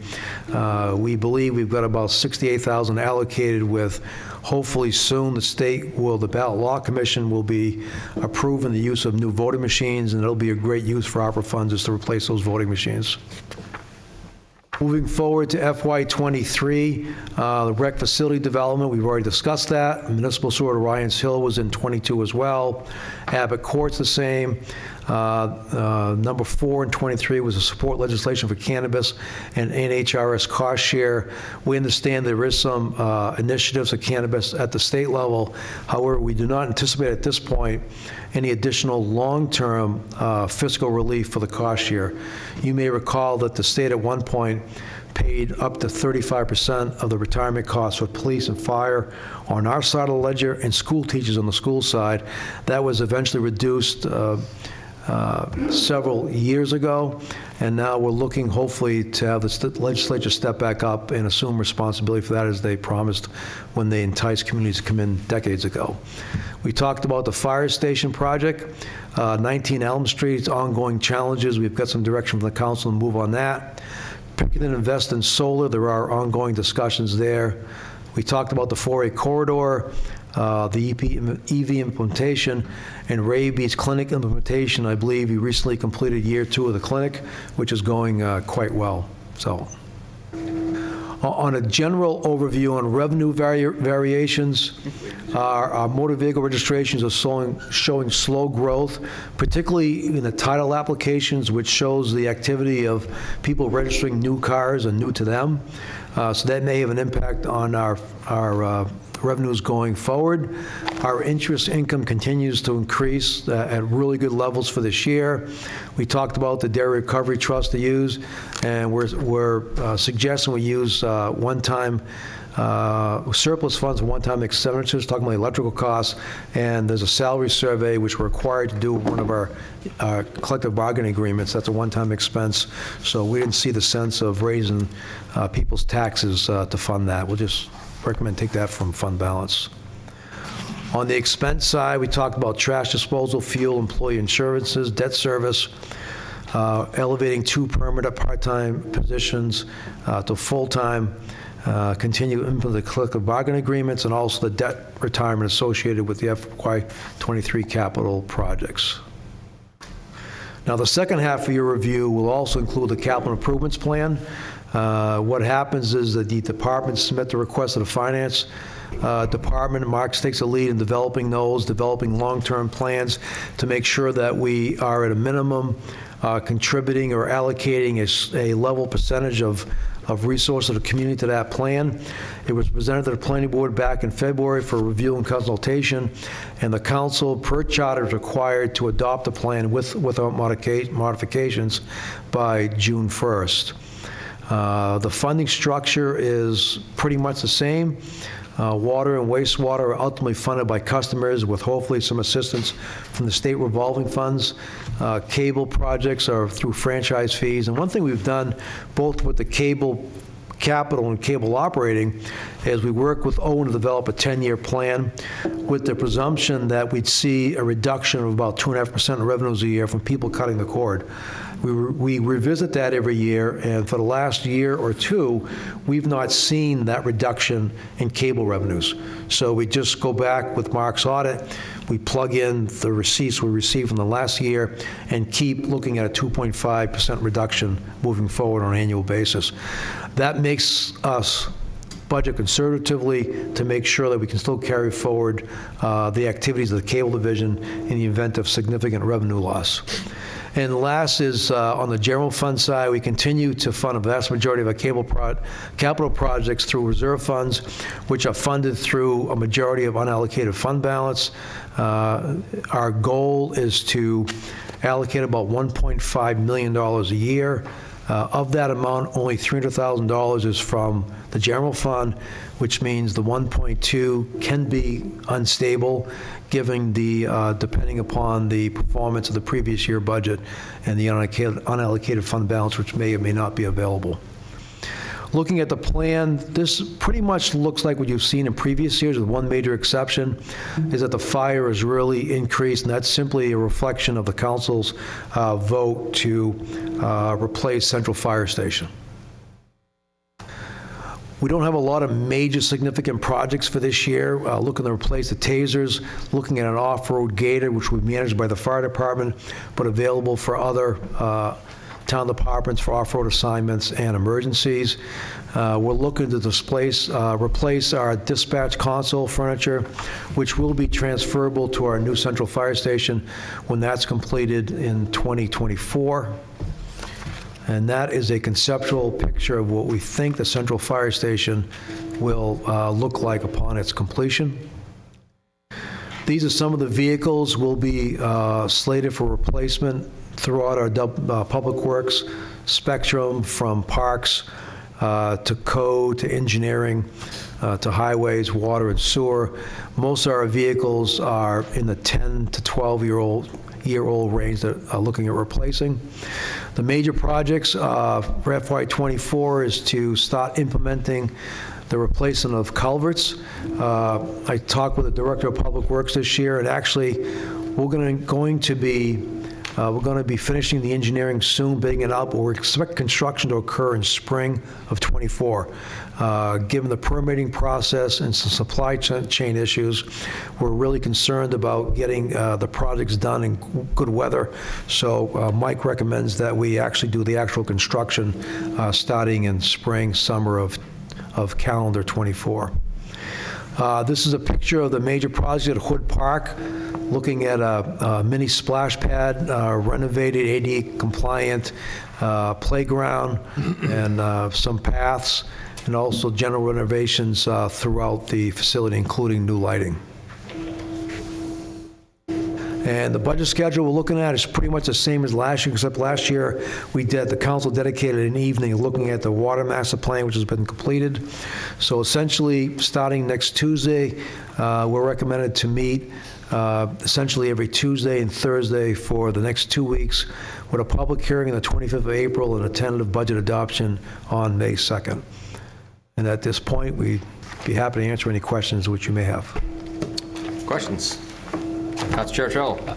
S5: We believe we've got about $68,000 allocated with, hopefully soon, the Ballot Law Commission will be approving the use of new voting machines, and it'll be a great use for ARPA funds is to replace those voting machines. Moving forward to FY23, the rec facility development, we've already discussed that. Municipal sewer to Ryan's Hill was in 22 as well. Abbott Court's the same. Number 4 and 23 was a support legislation for cannabis and NHRS cost share. We understand there is some initiatives of cannabis at the state level. However, we do not anticipate at this point any additional long-term fiscal relief for the cost share. You may recall that the state at one point paid up to 35% of the retirement costs for police and fire on our side of the ledger and school teachers on the school side. That was eventually reduced several years ago, and now we're looking hopefully to have the legislature step back up and assume responsibility for that as they promised when they enticed communities to come in decades ago. We talked about the fire station project, 19 Elm Street's ongoing challenges. We've got some direction from the council to move on that. Pick and invest in solar, there are ongoing discussions there. We talked about the 4A corridor, the EV implementation, and rabies clinic implementation. I believe you recently completed year 2 of the clinic, which is going quite well. So, on a general overview on revenue variations, our motor vehicle registrations are showing slow growth, particularly in the title applications, which shows the activity of people registering new cars and new to them. So that may have an impact on our revenues going forward. Our interest income continues to increase at really good levels for this year. We talked about the Dairy Recovery Trust to use, and we're suggesting we use one-time surplus funds, one-time expenditures, talking about electrical costs, and there's a salary survey which we're required to do one of our collective bargaining agreements. That's a one-time expense, so we didn't see the sense of raising people's taxes to fund that. We'll just recommend take that from fund balance. On the expense side, we talked about trash disposal, fuel, employee insurances, debt service, elevating 2 permanent part-time positions to full-time, continue implement the collective bargaining agreements, and also the debt retirement associated with the FY23 capital projects. Now, the second half of your review will also include the capital improvements plan. What happens is that the departments submit the request to the finance department. Marks takes a lead in developing those, developing long-term plans to make sure that we are at a minimum contributing or allocating a level percentage of resources of the community to that plan. It was presented to the planning board back in February for review and consultation, and the council, per charter, is required to adopt the plan without modifications by June 1st. The funding structure is pretty much the same. Water and wastewater are ultimately funded by customers with hopefully some assistance from the state revolving funds. Cable projects are through franchise fees. And one thing we've done, both with the cable capital and cable operating, is we work with Owen to develop a 10-year plan with the presumption that we'd see a reduction of about 2.5% of revenues a year from people cutting the cord. We revisit that every year, and for the last year or two, we've not seen that reduction in cable revenues. So we just go back with Mark's audit, we plug in the receipts we received from the last year, and keep looking at a 2.5% reduction moving forward on an annual basis. That makes us budget conservatively to make sure that we can still carry forward the activities of the cable division in the event of significant revenue loss. And last is on the general fund side, we continue to fund a vast majority of our capital projects through reserve funds, which are funded through a majority of unallocated fund balance. Our goal is to allocate about $1.5 million a year. Of that amount, only $300,000 is from the general fund, which means the 1.2 can be unstable, given depending upon the performance of the previous year budget and the unallocated fund balance, which may or may not be available. Looking at the plan, this pretty much looks like what you've seen in previous years, with one major exception, is that the fire has really increased, and that's simply a reflection of the council's vote to replace Central Fire Station. We don't have a lot of major significant projects for this year. Looking to replace the tasers, looking at an off-road gator, which will be managed by the fire department, but available for other town departments for off-road assignments and emergencies. We're looking to replace our dispatch console furniture, which will be transferable to our new Central Fire Station when that's completed in 2024. And that is a conceptual picture of what we think the Central Fire Station will look like upon its completion. These are some of the vehicles will be slated for replacement throughout our public works spectrum, from parks to code to engineering to highways, water and sewer. Most of our vehicles are in the 10 to 12-year-old range that are looking at replacing. The major projects for FY24 is to start implementing the replacement of culverts. I talked with the Director of Public Works this year, and actually we're going to be finishing the engineering soon, bidding it out, but we expect construction to occur in spring of '24. Given the permitting process and some supply chain issues, we're really concerned about getting the projects done in good weather. So Mike recommends that we actually do the actual construction starting in spring, summer of calendar '24. This is a picture of the major project at Hood Park, looking at a mini splash pad, renovated ADA compliant playground, and some paths, and also general renovations throughout the facility, including new lighting. And the budget schedule we're looking at is pretty much the same as last year, except last year the council dedicated an evening looking at the water master plan, which has been completed. So essentially, starting next Tuesday, we're recommended to meet essentially every Tuesday and Thursday for the next 2 weeks, with a public hearing on the 25th of April and a tentative budget adoption on May 2nd. And at this point, we'd be happy to answer any questions which you may have.
S2: Questions? Council Chair Trello.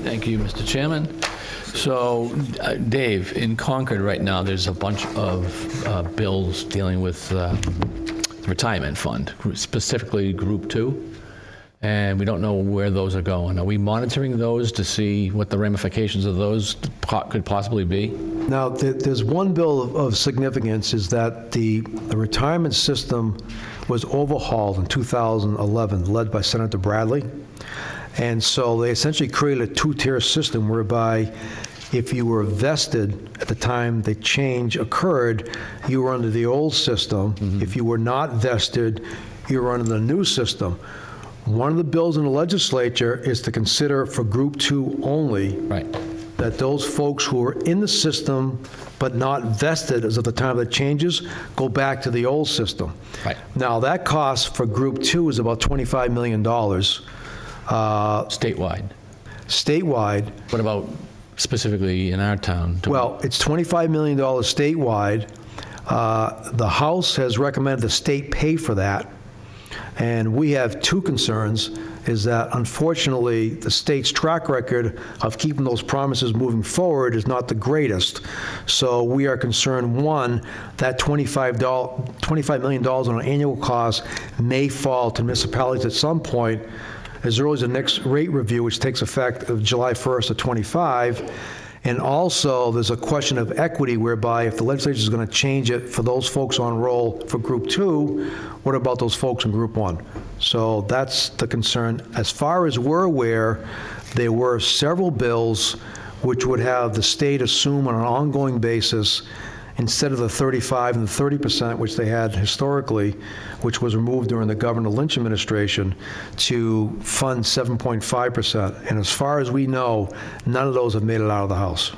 S10: Thank you, Mr. Chairman. So, Dave, in Concord right now, there's a bunch of bills dealing with the retirement fund, specifically Group 2, and we don't know where those are going. Are we monitoring those to see what the ramifications of those could possibly be?
S5: Now, there's one bill of significance, is that the retirement system was overhauled in 2011, led by Senator Bradley. And so they essentially created a two-tier system whereby if you were vested at the time the change occurred, you were under the old system. If you were not vested, you were under the new system. One of the bills in the legislature is to consider for Group 2 only,
S10: Right.
S5: that those folks who are in the system but not vested as of the time of the changes go back to the old system.
S10: Right.
S5: Now, that cost for Group 2 is about $25 million.
S10: Statewide.
S5: Statewide,
S10: What about specifically in our town?
S5: well, it's $25 million statewide. The House has recommended the state pay for that. And we have two concerns, is that unfortunately, the state's track record of keeping those promises moving forward is not the greatest. So we are concerned, one, that $25 million on an annual cost may fall to municipalities at some point, as early as the next rate review, which takes effect of July 1st of '25. And also, there's a question of equity whereby if the legislature is going to change it for those folks on roll for Group 2, what about those folks in Group 1? So that's the concern. As far as we're aware, there were several bills which would have the state assume on an ongoing basis, instead of the 35 and the 30%, which they had historically, which was removed during the Governor Lynch administration, to fund 7.5%. And as far as we know, none of those have made it out of the House.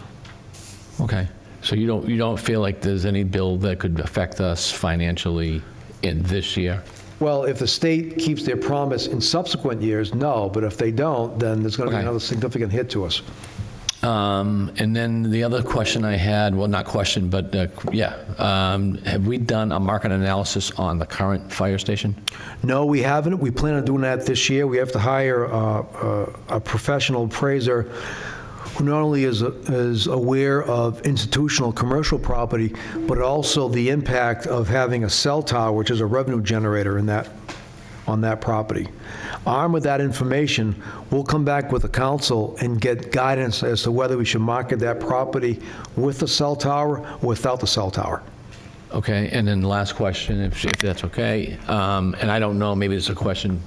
S10: Okay. So you don't feel like there's any bill that could affect us financially in this year?
S5: Well, if the state keeps their promise in subsequent years, no. But if they don't, then there's going to be
S10: Okay.
S5: another significant hit to us.
S10: And then the other question I had, well, not question, but have we done a market analysis on the current fire station?
S5: No, we haven't. We plan on doing that this year. We have to hire a professional appraiser who not only is aware of institutional commercial property, but also the impact of having a cell tower, which is a revenue generator on that property. Armed with that information, we'll come back with the council and get guidance as to whether we should market that property with the cell tower or without the cell tower.
S10: Okay, and then the last question, if that's okay, and I don't know, maybe it's a question,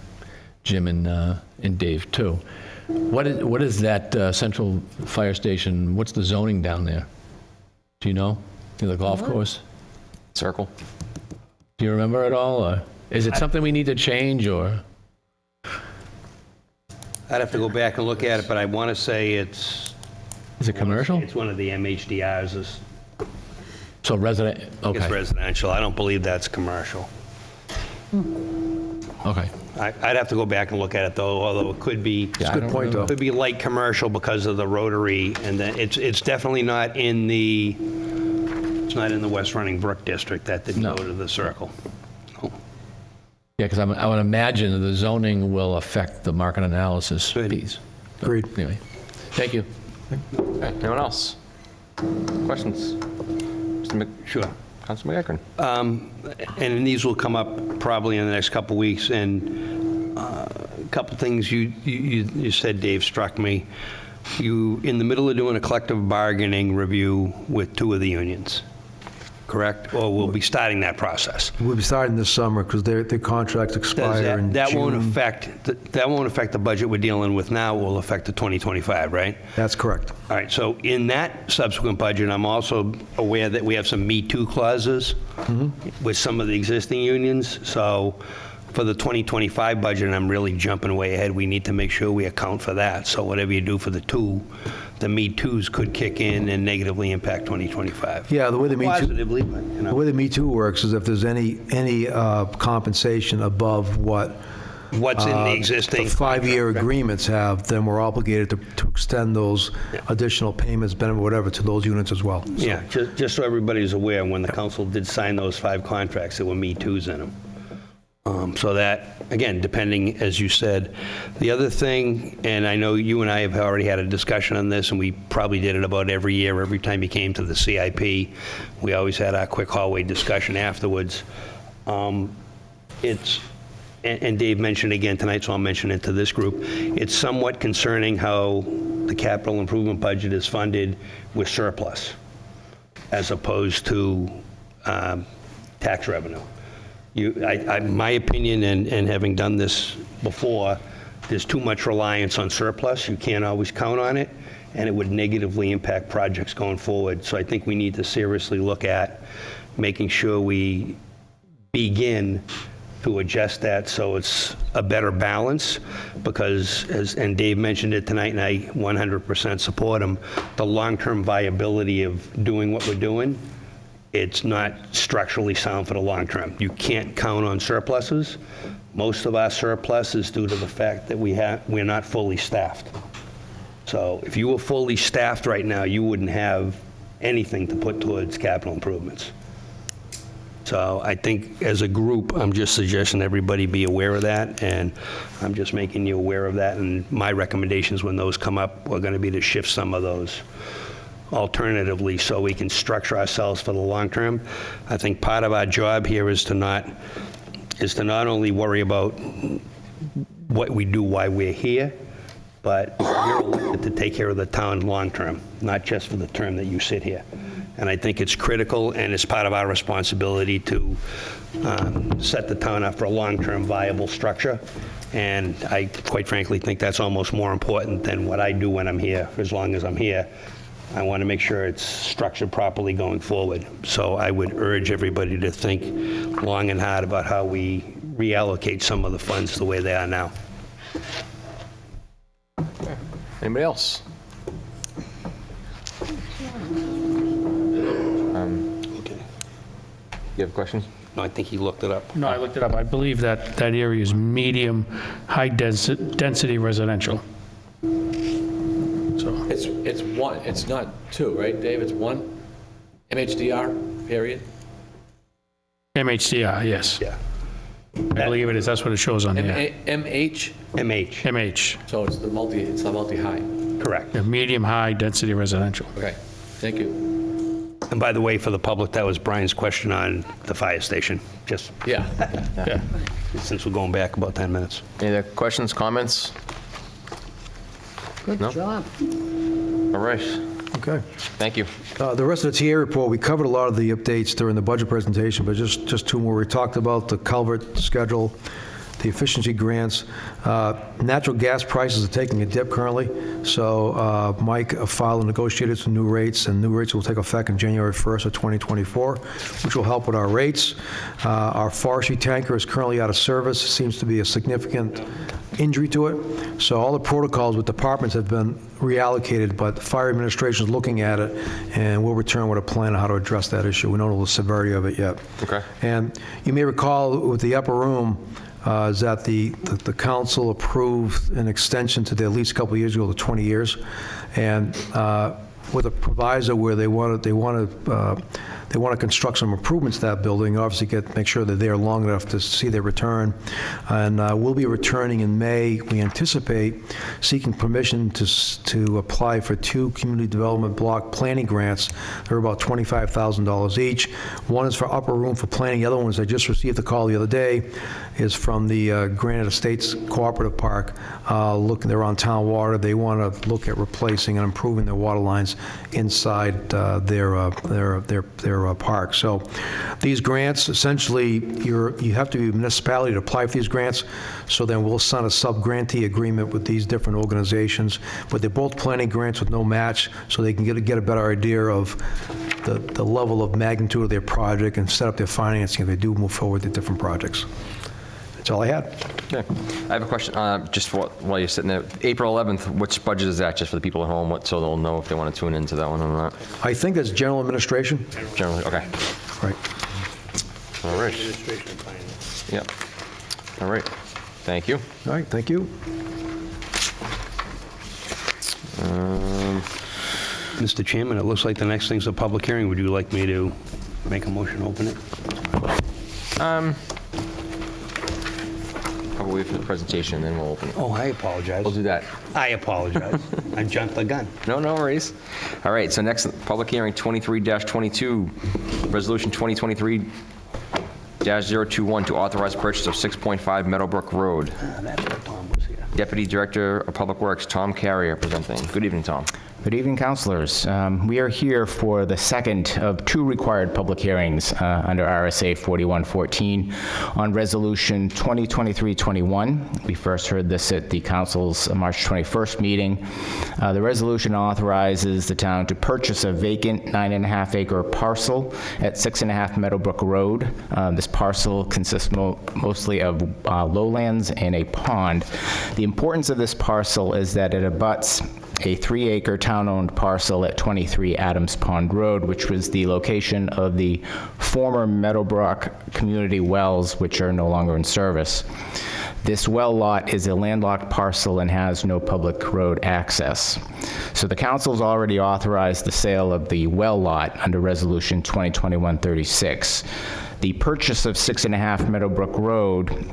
S10: Jim and Dave too. What is that central fire station, what's the zoning down there? Do you know? Near the golf course?
S2: Circle.
S10: Do you remember at all, or is it something we need to change, or?
S4: I'd have to go back and look at it, but I want to say it's
S10: commercial?
S4: It's one of the MHDRs. It's
S10: So resident, okay,
S4: residential. I don't believe that's commercial.
S10: okay.
S4: I'd have to go back and look at it, though, although it could be,
S10: Yeah, I
S5: Good
S10: don't
S5: point,
S10: remember.
S5: though.
S4: could be light commercial because of the rotary, and then it's definitely not in the, it's not in the West Running Brook district. That didn't
S10: No.
S4: go to the circle.
S10: Yeah, because I would imagine that the zoning will affect the market analysis
S4: Good.
S10: piece. So,
S5: Agreed.
S10: Anyway, thank you.
S2: Okay, anyone else? Questions?
S4: Sure.
S2: Councilor McEachern.
S4: And these will come up probably in the next couple weeks, and a couple things you said, Dave, struck me. You, in the middle of doing a collective bargaining review with two of the unions, correct? Or we'll be starting that process.
S5: We'll be starting this summer because their contracts expire in June.
S4: That won't affect the budget we're dealing with now. It will affect the 2025, right?
S5: That's correct.
S4: All right, so in that subsequent budget, I'm also aware that we have some Me Too clauses with some of the existing unions. So For the 2025 budget, and I'm really jumping way ahead, we need to make sure we account for that. So whatever you do for the Me Too's could kick in and negatively impact 2025.
S5: Yeah, the way the Me Too,
S4: Positively, but, you
S5: the
S4: know,
S5: way the Me Too works is if there's any compensation above what
S4: what's in the existing.
S5: the 5-year agreements have, then we're obligated to extend those additional payments, benefit, whatever, to those units as well. So-
S4: Yeah, just so everybody's aware, when the council did sign those 5 contracts, there were Me Too's in them. So that, again, depending, as you said. The other thing, and I know you and I have already had a discussion on this, and we probably did it about every year, every time you came to the CIP, we always had our quick hallway discussion afterwards. It's, and Dave mentioned again tonight, so I'll mention it to this group, it's somewhat concerning how the capital improvement budget is funded with surplus, as opposed to tax revenue. My opinion, and having done this before, there's too much reliance on surplus. You can't always count on it, and it would negatively impact projects going forward. So I think we need to seriously look at making sure we begin to adjust that so it's a better balance, because, and Dave mentioned it tonight, and I 100% support him, the long-term viability of doing what we're doing, it's not structurally sound for the long term. You can't count on surpluses. Most of our surplus is due to the fact that we're not fully staffed. So if you were fully staffed right now, you wouldn't have anything to put towards capital improvements. So I think as a group, I'm just suggesting everybody be aware of that, and I'm just making you aware of that. And my recommendations when those come up are going to be to shift some of those alternatively so we can structure ourselves for the long term. I think part of our job here is to not only worry about what we do while we're here, but you're elected to take care of the town long term, not just for the term that you sit here. And I think it's critical, and it's part of our responsibility to set the town up for a long-term viable structure. And I, quite frankly, think that's almost more important than what I do when I'm here, as long as I'm here. I want to make sure it's structured properly going forward. So I would urge everybody to think long and hard about how we reallocate some of the funds the way they are now.
S2: Anybody else?
S4: Okay.
S2: You have questions?
S4: No, I think he looked it up.
S11: No, I looked it up. I believe that area is medium, high-density residential. So,
S10: It's one, it's not two, right, Dave? It's one? MHDR, period?
S11: MHDR, yes.
S4: Yeah.
S11: I believe it is. That's what it shows on here.
S10: MH?
S4: MH,
S11: MH,
S10: So it's the multi-high.
S4: correct.
S11: yeah, medium, high-density residential.
S10: Okay, thank you.
S4: And by the way, for the public, that was Brian's question on the fire station, just
S10: Yeah.
S11: Yeah.
S4: since we're going back about 10 minutes.
S2: Any other questions, comments?
S1: Good
S2: No?
S1: job.
S2: All right,
S5: Okay.
S2: thank you.
S5: The rest of the TA report, we covered a lot of the updates during the budget presentation, but just 2 more. We talked about the culvert schedule, the efficiency grants. Natural gas prices are taking a dip currently, so Mike filed and negotiated some new rates, and new rates will take effect on January 1st of 2024, which will help with our rates. Our forestry tanker is currently out of service. Seems to be a significant injury to it. So all the protocols with departments have been reallocated, but the fire administration is looking at it, and we'll return with a plan on how to address that issue. We don't know the severity of it yet.
S2: Okay.
S5: And you may recall with the upper room, is that the council approved an extension to the lease a couple of years ago to 20 years, and with a proviso where they want to construct some improvements to that building, obviously make sure that they're long enough to see their return. And we'll be returning in May. We anticipate seeking permission to apply for 2 community development block planning grants. They're about $25,000 each. One is for upper room for planning. The other one is, I just received a call the other day, is from the Granite Estates Cooperative Park. They're on town water. They want to look at replacing and improving their water lines inside their park. So these grants, essentially, you have to be a municipality to apply for these grants. So then we'll sign a sub-grantee agreement with these different organizations. But they're both planning grants with no match, so they can get a better idea of the level of magnitude of their project and set up their financing if they do move forward with different projects. That's all I had.
S2: Okay. I have a question, just while you're sitting there. April 11th, which budget is that, just for the people at home, so they'll know if they want to tune into that one or not?
S5: I think that's general administration.
S2: Generally, okay.
S5: Right.
S2: All right.
S4: Administration and finance.
S2: Yep. All right. Thank you.
S5: All right, thank you.
S4: Mr. Chairman, it looks like the next thing's a public hearing. Would you like me to make a motion to open it?
S2: Probably wait for the presentation, then we'll open it.
S4: Oh, I apologize.
S2: We'll do that.
S4: I apologize. I jumped the gun.
S2: No worries. All right, so next, public hearing, 23-22, resolution 2023-021 to authorize purchase of 6.5 Meadowbrook Road.
S4: That's what Tom was here.
S2: Deputy Director of Public Works, Tom Carrier, presenting. Good evening, Tom.
S12: Good evening, councilors. We are here for the second of two required public hearings under RSA 4114 on Resolution 2023-21. We first heard this at the council's March 21st meeting. The resolution authorizes the town to purchase a vacant 9.5-acre parcel at 6.5 Meadowbrook Road. This parcel consists mostly of lowlands and a pond. The importance of this parcel is that it abuts a 3-acre town-owned parcel at 23 Adams Pond Road, which was the location of the former Meadowbrook community wells, which are no longer in service. This well lot is a landlocked parcel and has no public road access. So the council's already authorized the sale of the well lot under Resolution 2021-36. The purchase of 6.5 Meadowbrook Road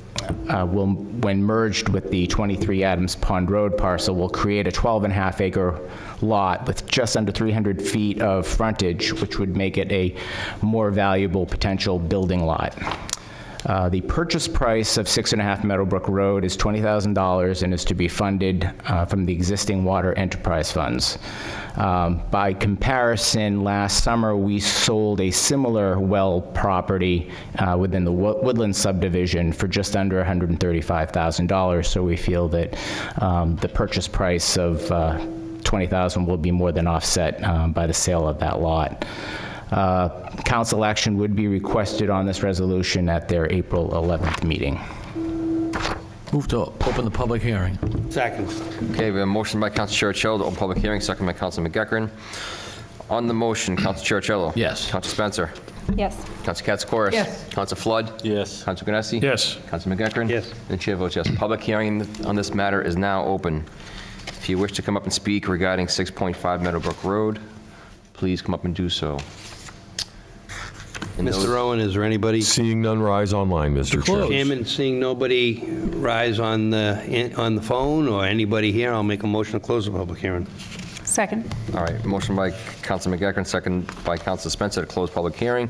S12: when merged with the 23 Adams Pond Road parcel, will create a 12.5-acre lot with just under 300 feet of frontage, which would make it a more valuable potential building lot. The purchase price of 6.5 Meadowbrook Road is $20,000 and is to be funded from the existing water enterprise funds. By comparison, last summer we sold a similar well property within the Woodland subdivision for just under $135,000. So we feel that the purchase price of $20,000 will be more than offset by the sale of that lot. Council action would be requested on this resolution at their April 11th meeting.
S10: Move to open the public hearing.
S4: Second.
S2: Okay, we have a motion by Council Churchill to open public hearing, second by Council McEachern. On the motion, Council Churchill.
S10: Yes.
S2: Council Spencer.
S3: Yes.
S2: Council Katsoukaris.
S6: Yes.
S2: Council Flood.
S11: Yes.
S2: Council Ganesi.
S11: Yes.
S2: Council McEachern.
S4: Yes.
S2: And the chair votes yes. Public hearing on this matter is now open. If you wish to come up and speak regarding 6.5 Meadowbrook Road, please come up and do so. And those-
S4: Mr. Owen, is there anybody?
S7: Seeing none, rise online, Mr. Chair.
S4: Chairman, seeing nobody rise on the phone or anybody here, I'll make a motion to close the public hearing.
S3: Second.
S2: All right, motion by Council McEachern, second by Council Spencer to close public hearing.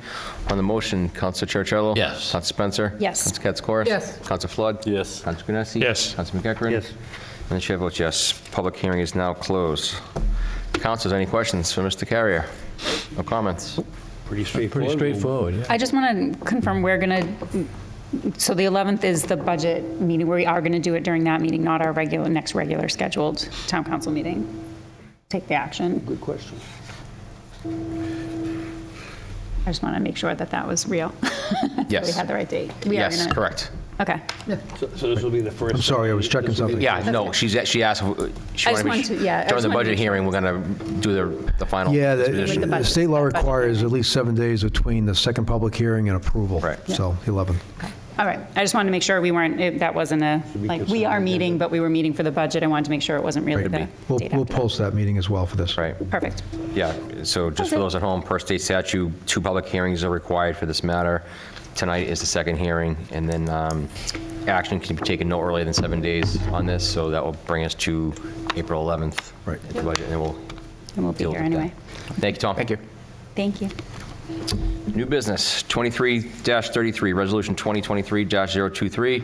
S2: On the motion, Council Churchill.
S10: Yes.
S2: Council Spencer.
S3: Yes.
S2: Council Katsoukaris.
S6: Yes.
S2: Council Flood.
S11: Yes.
S2: Council Ganesi.
S11: Yes.
S2: Council McEachern.
S4: Yes.
S2: And the chair votes yes. Public hearing is now closed. Councilors, any questions for Mr. Carrier? No comments?
S4: Pretty straightforward.
S10: Pretty straightforward, yeah.
S3: I just want to confirm, we're going to, so the 11th is the budget meeting. We are going to do it during that meeting, not our next regular scheduled town council meeting. Take the action.
S4: Good question.
S3: I just want to make sure that that was real.
S2: Yes.
S3: We had the right date. We are
S2: Yes,
S3: gonna-
S2: correct.
S3: Okay.
S4: So this will be the first.
S5: I'm sorry, I was checking something.
S2: Yeah, no, she asked, she
S3: I
S2: wanted
S3: just wanted to- yeah, I
S2: during
S3: just
S2: the
S3: wanted to
S2: budget
S3: make sure.
S2: hearing, we're going to do the final.
S5: Yeah,
S2: disposition.
S3: the
S5: the
S3: budget-
S5: state law
S3: budget
S5: requires
S3: hearing.
S5: at least 7 days between the second public hearing and approval.
S2: Right.
S5: So 11.
S3: All right. I just wanted to make sure we weren't, that wasn't like, we are meeting, but we were meeting for the budget. I wanted to make sure it wasn't really the
S5: We'll
S3: date
S5: we'll
S3: after.
S5: post that meeting as well for this.
S2: Right.
S3: Perfect.
S2: Yeah, so just for
S3: Okay.
S2: those at home, per state statute, 2 public hearings are required for this matter. Tonight is the second hearing, and then action can be taken no earlier than 7 days on this, so that will bring us to April 11th.
S5: Right.
S2: at the budget, and then we'll
S3: And we'll be
S2: deal
S3: here
S2: with that.
S3: anyway.
S2: Thank you, Tom. Thank you.
S3: Thank you.
S2: New business, 23-33, Resolution 2023-023,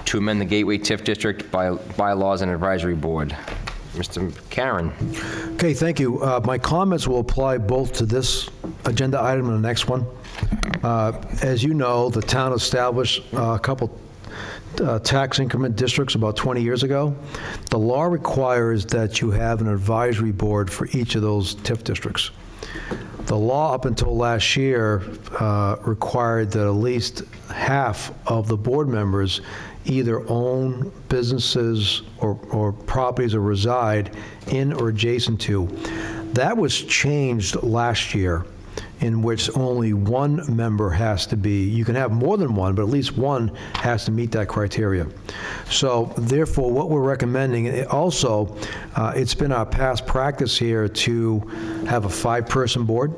S2: to amend the Gateway TIF District bylaws and advisory board. Mr. Karen.
S5: Okay, thank you. My comments will apply both to this agenda item and the next one. As you know, the town established a couple tax increment districts about 20 years ago. The law requires that you have an advisory board for each of those TIF districts. The law up until last year required that at least half of the board members either own businesses or properties or reside in or adjacent to. That was changed last year, in which only one member has to be, you can have more than one, but at least one has to meet that criteria. So therefore, what we're recommending, also, it's been our past practice here to have a 5-person board,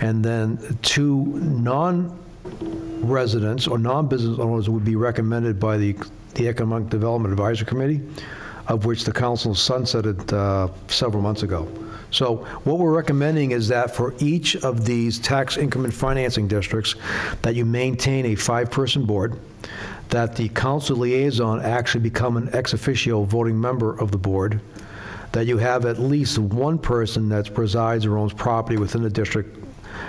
S5: and then 2 non-residents or non-business owners would be recommended by the Economic Development Advisory Committee, of which the council sunsetted several months ago. So what we're recommending is that for each of these tax increment financing districts, that you maintain a 5-person board, that the council liaison actually become an ex officio voting member of the board, that you have at least one person that presides or owns property within the district,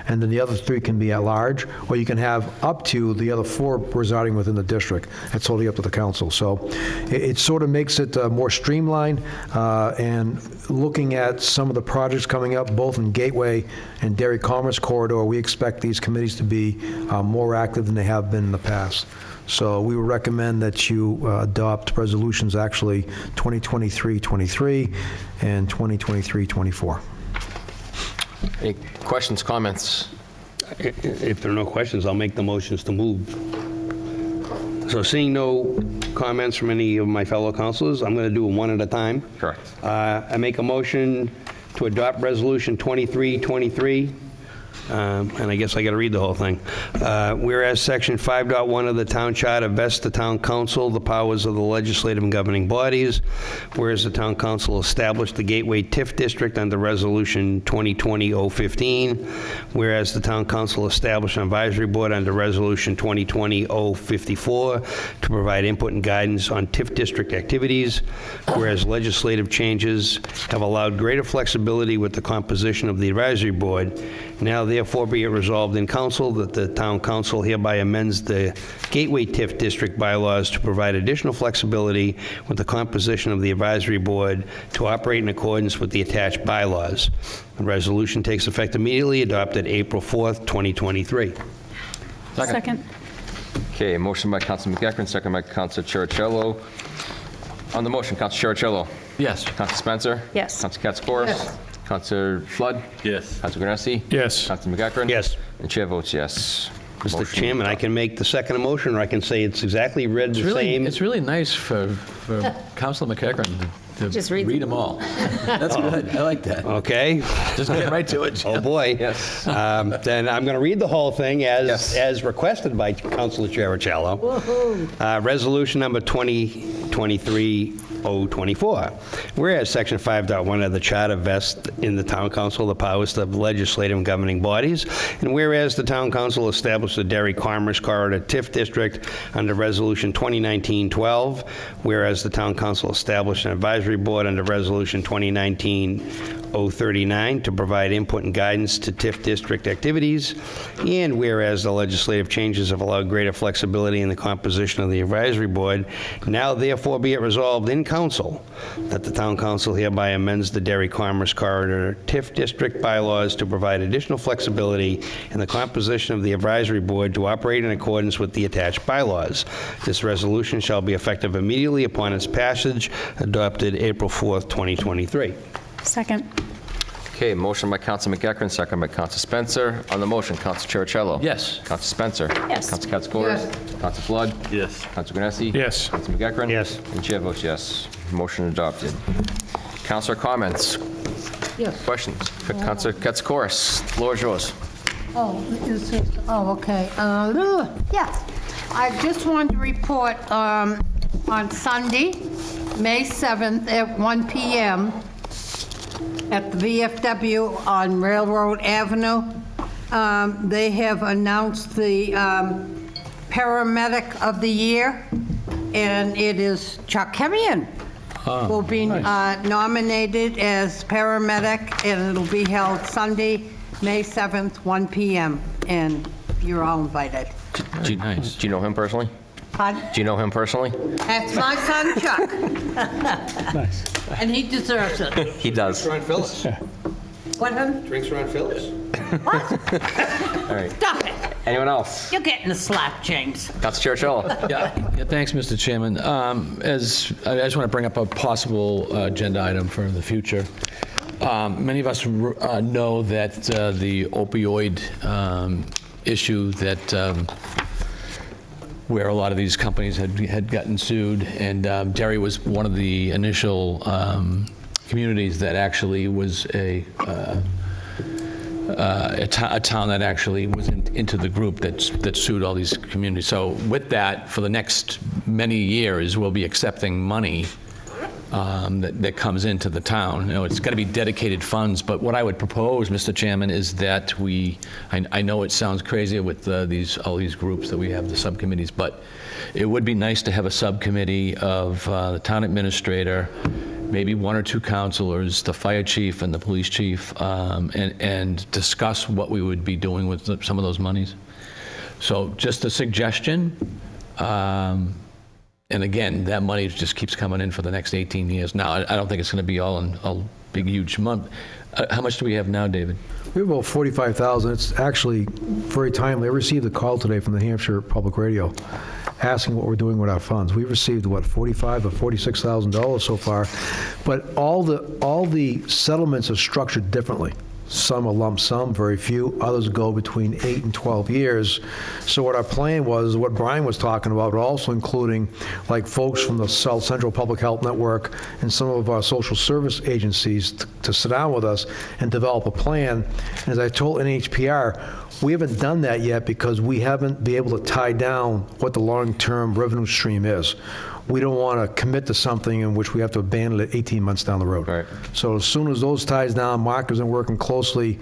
S5: and then the other 3 can be at large, or you can have up to the other 4 residing within the district. It's totally up to the council. So it sort of makes it more streamlined, and looking at some of the projects coming up, both in Gateway and Dairy Commerce Corridor, we expect these committees to be more active than they have been in the past. So we would recommend that you adopt resolutions actually 2023-23 and 2023-24.
S2: Any questions, comments?
S4: If there are no questions, I'll make the motions to move. So seeing no comments from any of my fellow councilors, I'm going to do them one at a time.
S2: Correct.
S4: I make a motion to adopt Resolution 2323, and I guess I got to read the whole thing. Whereas Section 5.1 of the Town Charter vests the Town Council the powers of the legislative and governing bodies, whereas the Town Council established the Gateway TIF District under Resolution 2020-015, whereas the Town Council established an advisory board under Resolution 2020-054 to provide input and guidance on TIF district activities, whereas legislative changes have allowed greater flexibility with the composition of the advisory board. Now therefore be it resolved in council that the Town Council hereby amends the Gateway TIF District bylaws to provide additional flexibility with the composition of the advisory board to operate in accordance with the attached bylaws. The resolution takes effect immediately, adopted April 4th, 2023.
S3: Second.
S2: Okay, motion by Councilor McEachran, second by Councilor Cherichello. On the motion, Councilor Cherichello.
S10: Yes.
S2: Councilor Spencer.
S3: Yes.
S2: Councilor Katz-Corris.
S6: Yes.
S2: Councilor Flood.
S7: Yes.
S2: Councilor Granessi.
S11: Yes.
S2: Councilor McEachran.
S4: Yes.
S2: And chair votes yes.
S4: Mr.
S2: Motion
S4: Chairman, I can make the second motion, or I can say it's exactly read the same.
S10: It's really nice for Councilor McEachran to
S3: Just read
S10: read them all. That's good. I like that.
S4: Okay.
S10: Just get right to it.
S4: Oh, boy.
S2: Yes.
S4: Then I'm going to read the whole thing as requested by Councilor Cherichello. Resolution number 2023-024. Whereas Section 5.1 of the Charter vests in the Town Council the powers of legislative and governing bodies, and whereas the Town Council established the Dairy Commerce Corridor TIF District under Resolution 2019-12, whereas the Town Council established an advisory board under Resolution 2019-039 to provide input and guidance to TIF district activities, and whereas the legislative changes have allowed greater flexibility in the composition of the advisory board, now therefore be it resolved in council that the Town Council hereby amends the Dairy Commerce Corridor TIF district bylaws to provide additional flexibility in the composition of the advisory board to operate in accordance with the attached bylaws. This resolution shall be effective immediately upon its passage, adopted April 4th, 2023.
S3: Second.
S2: Okay, motion by Councilor McEachran, second by Councilor Spencer. On the motion, Councilor Cherichello.
S10: Yes.
S2: Councilor Spencer.
S3: Yes.
S2: Councilor Katz-Corris.
S6: Yes.
S2: Councilor Flood.
S7: Yes.
S2: Councilor Granessi.
S11: Yes.
S2: Councilor McEachran.
S4: Yes.
S2: And chair votes yes. Motion adopted. Councilor comments,
S6: Yes.
S2: questions? Councilor Katz-Corris, floor is yours.
S6: Okay. Yes. I just wanted to report on Sunday, May 7th at 1 p.m. at the VFW on Railroad Avenue. They have announced the paramedic of the year, and it is Chuck Kemian will be nominated as paramedic, and it'll be held Sunday, May 7th, 1 p.m., and you're all invited.
S10: Nice.
S2: Do you know him personally?
S6: Pardon?
S2: Do you know him personally?
S6: That's my son Chuck.
S11: Nice.
S6: And he deserves it.
S2: He does.
S6: What's
S1: What, hon?
S4: Drinks are on Phyllis.
S2: All right.
S1: Stop it.
S2: Anyone else?
S1: You're getting the slap, James.
S2: Councilor Churchill.
S10: Yeah, thanks, Mr. Chairman. As I just want to bring up a possible agenda item for the future. Many of us know that the opioid issue that where a lot of these companies had gotten sued, and Derry was one of the initial communities that actually was a town that actually was into the group that sued all these communities. So with that, for the next many years, we'll be accepting money that comes into the town. You know, it's got to be dedicated funds, but what I would propose, Mr. Chairman, is that I know it sounds crazy with all these groups that we have, the subcommittees, but it would be nice to have a subcommittee of the town administrator, maybe one or two councilors, the fire chief and the police chief, and discuss what we would be doing with some of those monies. So just a suggestion. And again, that money just keeps coming in for the next 18 years. Now, I don't think it's going to be all in a big, huge month. How much do we have now, David?
S5: We have about 45,000. It's actually very timely. I received a call today from the New Hampshire Public Radio asking what we're doing with our funds. We've received, what, $45,000 or $46,000 so far, but all the settlements are structured differently. Some are lump sum, very few. Others go between 8 and 12 years. So what our plan was, what Brian was talking about, but also including like folks from the South Central Public Health Network and some of our social service agencies to sit down with us and develop a plan. And as I told NHPR, we haven't done that yet because we haven't been able to tie down what the long-term revenue stream is. We don't want to commit to something in which we have to abandon it 18 months down the road.
S2: Right.
S5: So as soon as those ties down, Mark has been working closely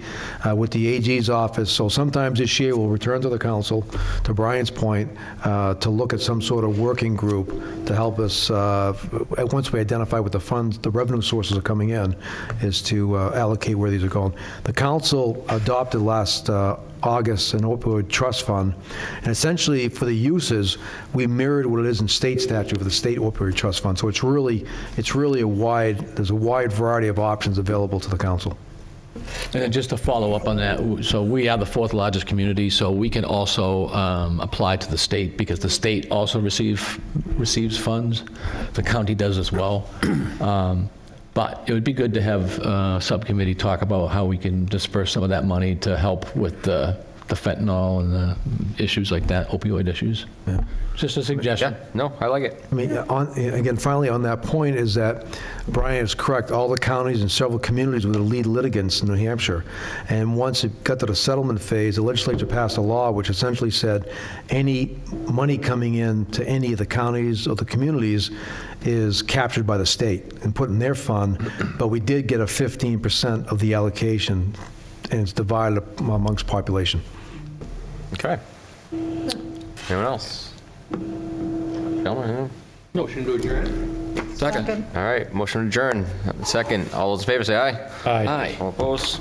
S5: with the AG's office. So sometimes this year we'll return to the council, to Brian's point, to look at some sort of working group to help us, once we identify what the funds, the revenue sources are coming in, is to allocate where these are going. The council adopted last August an opioid trust fund, and essentially for the uses, we mirrored what it is in state statute for the state opioid trust fund. So it's really there's a wide variety of options available to the council.
S10: And just to follow up on that, so we are the fourth largest community, so we can also apply to the state because the state also receives funds. The county does as well. But it would be good to have a subcommittee talk about how we can disperse some of that money to help with the fentanyl and the issues like that, opioid issues. Yeah. Just a suggestion.
S2: Yeah, no, I like it.
S5: I mean, again, finally on that point is that Brian is correct. All the counties and several communities were the lead litigants in New Hampshire. And once it got to the settlement phase, the legislature passed a law which essentially said any money coming in to any of the counties or the communities is captured by the state and put in their fund. But we did get a 15% of the allocation, and it's divided amongst population.
S2: Okay. Anyone else? Gentlemen,
S4: Motion to adjourn.
S2: Second. All right, motion to adjourn. Second. All those in favor say aye.
S11: Aye.
S2: All opposed?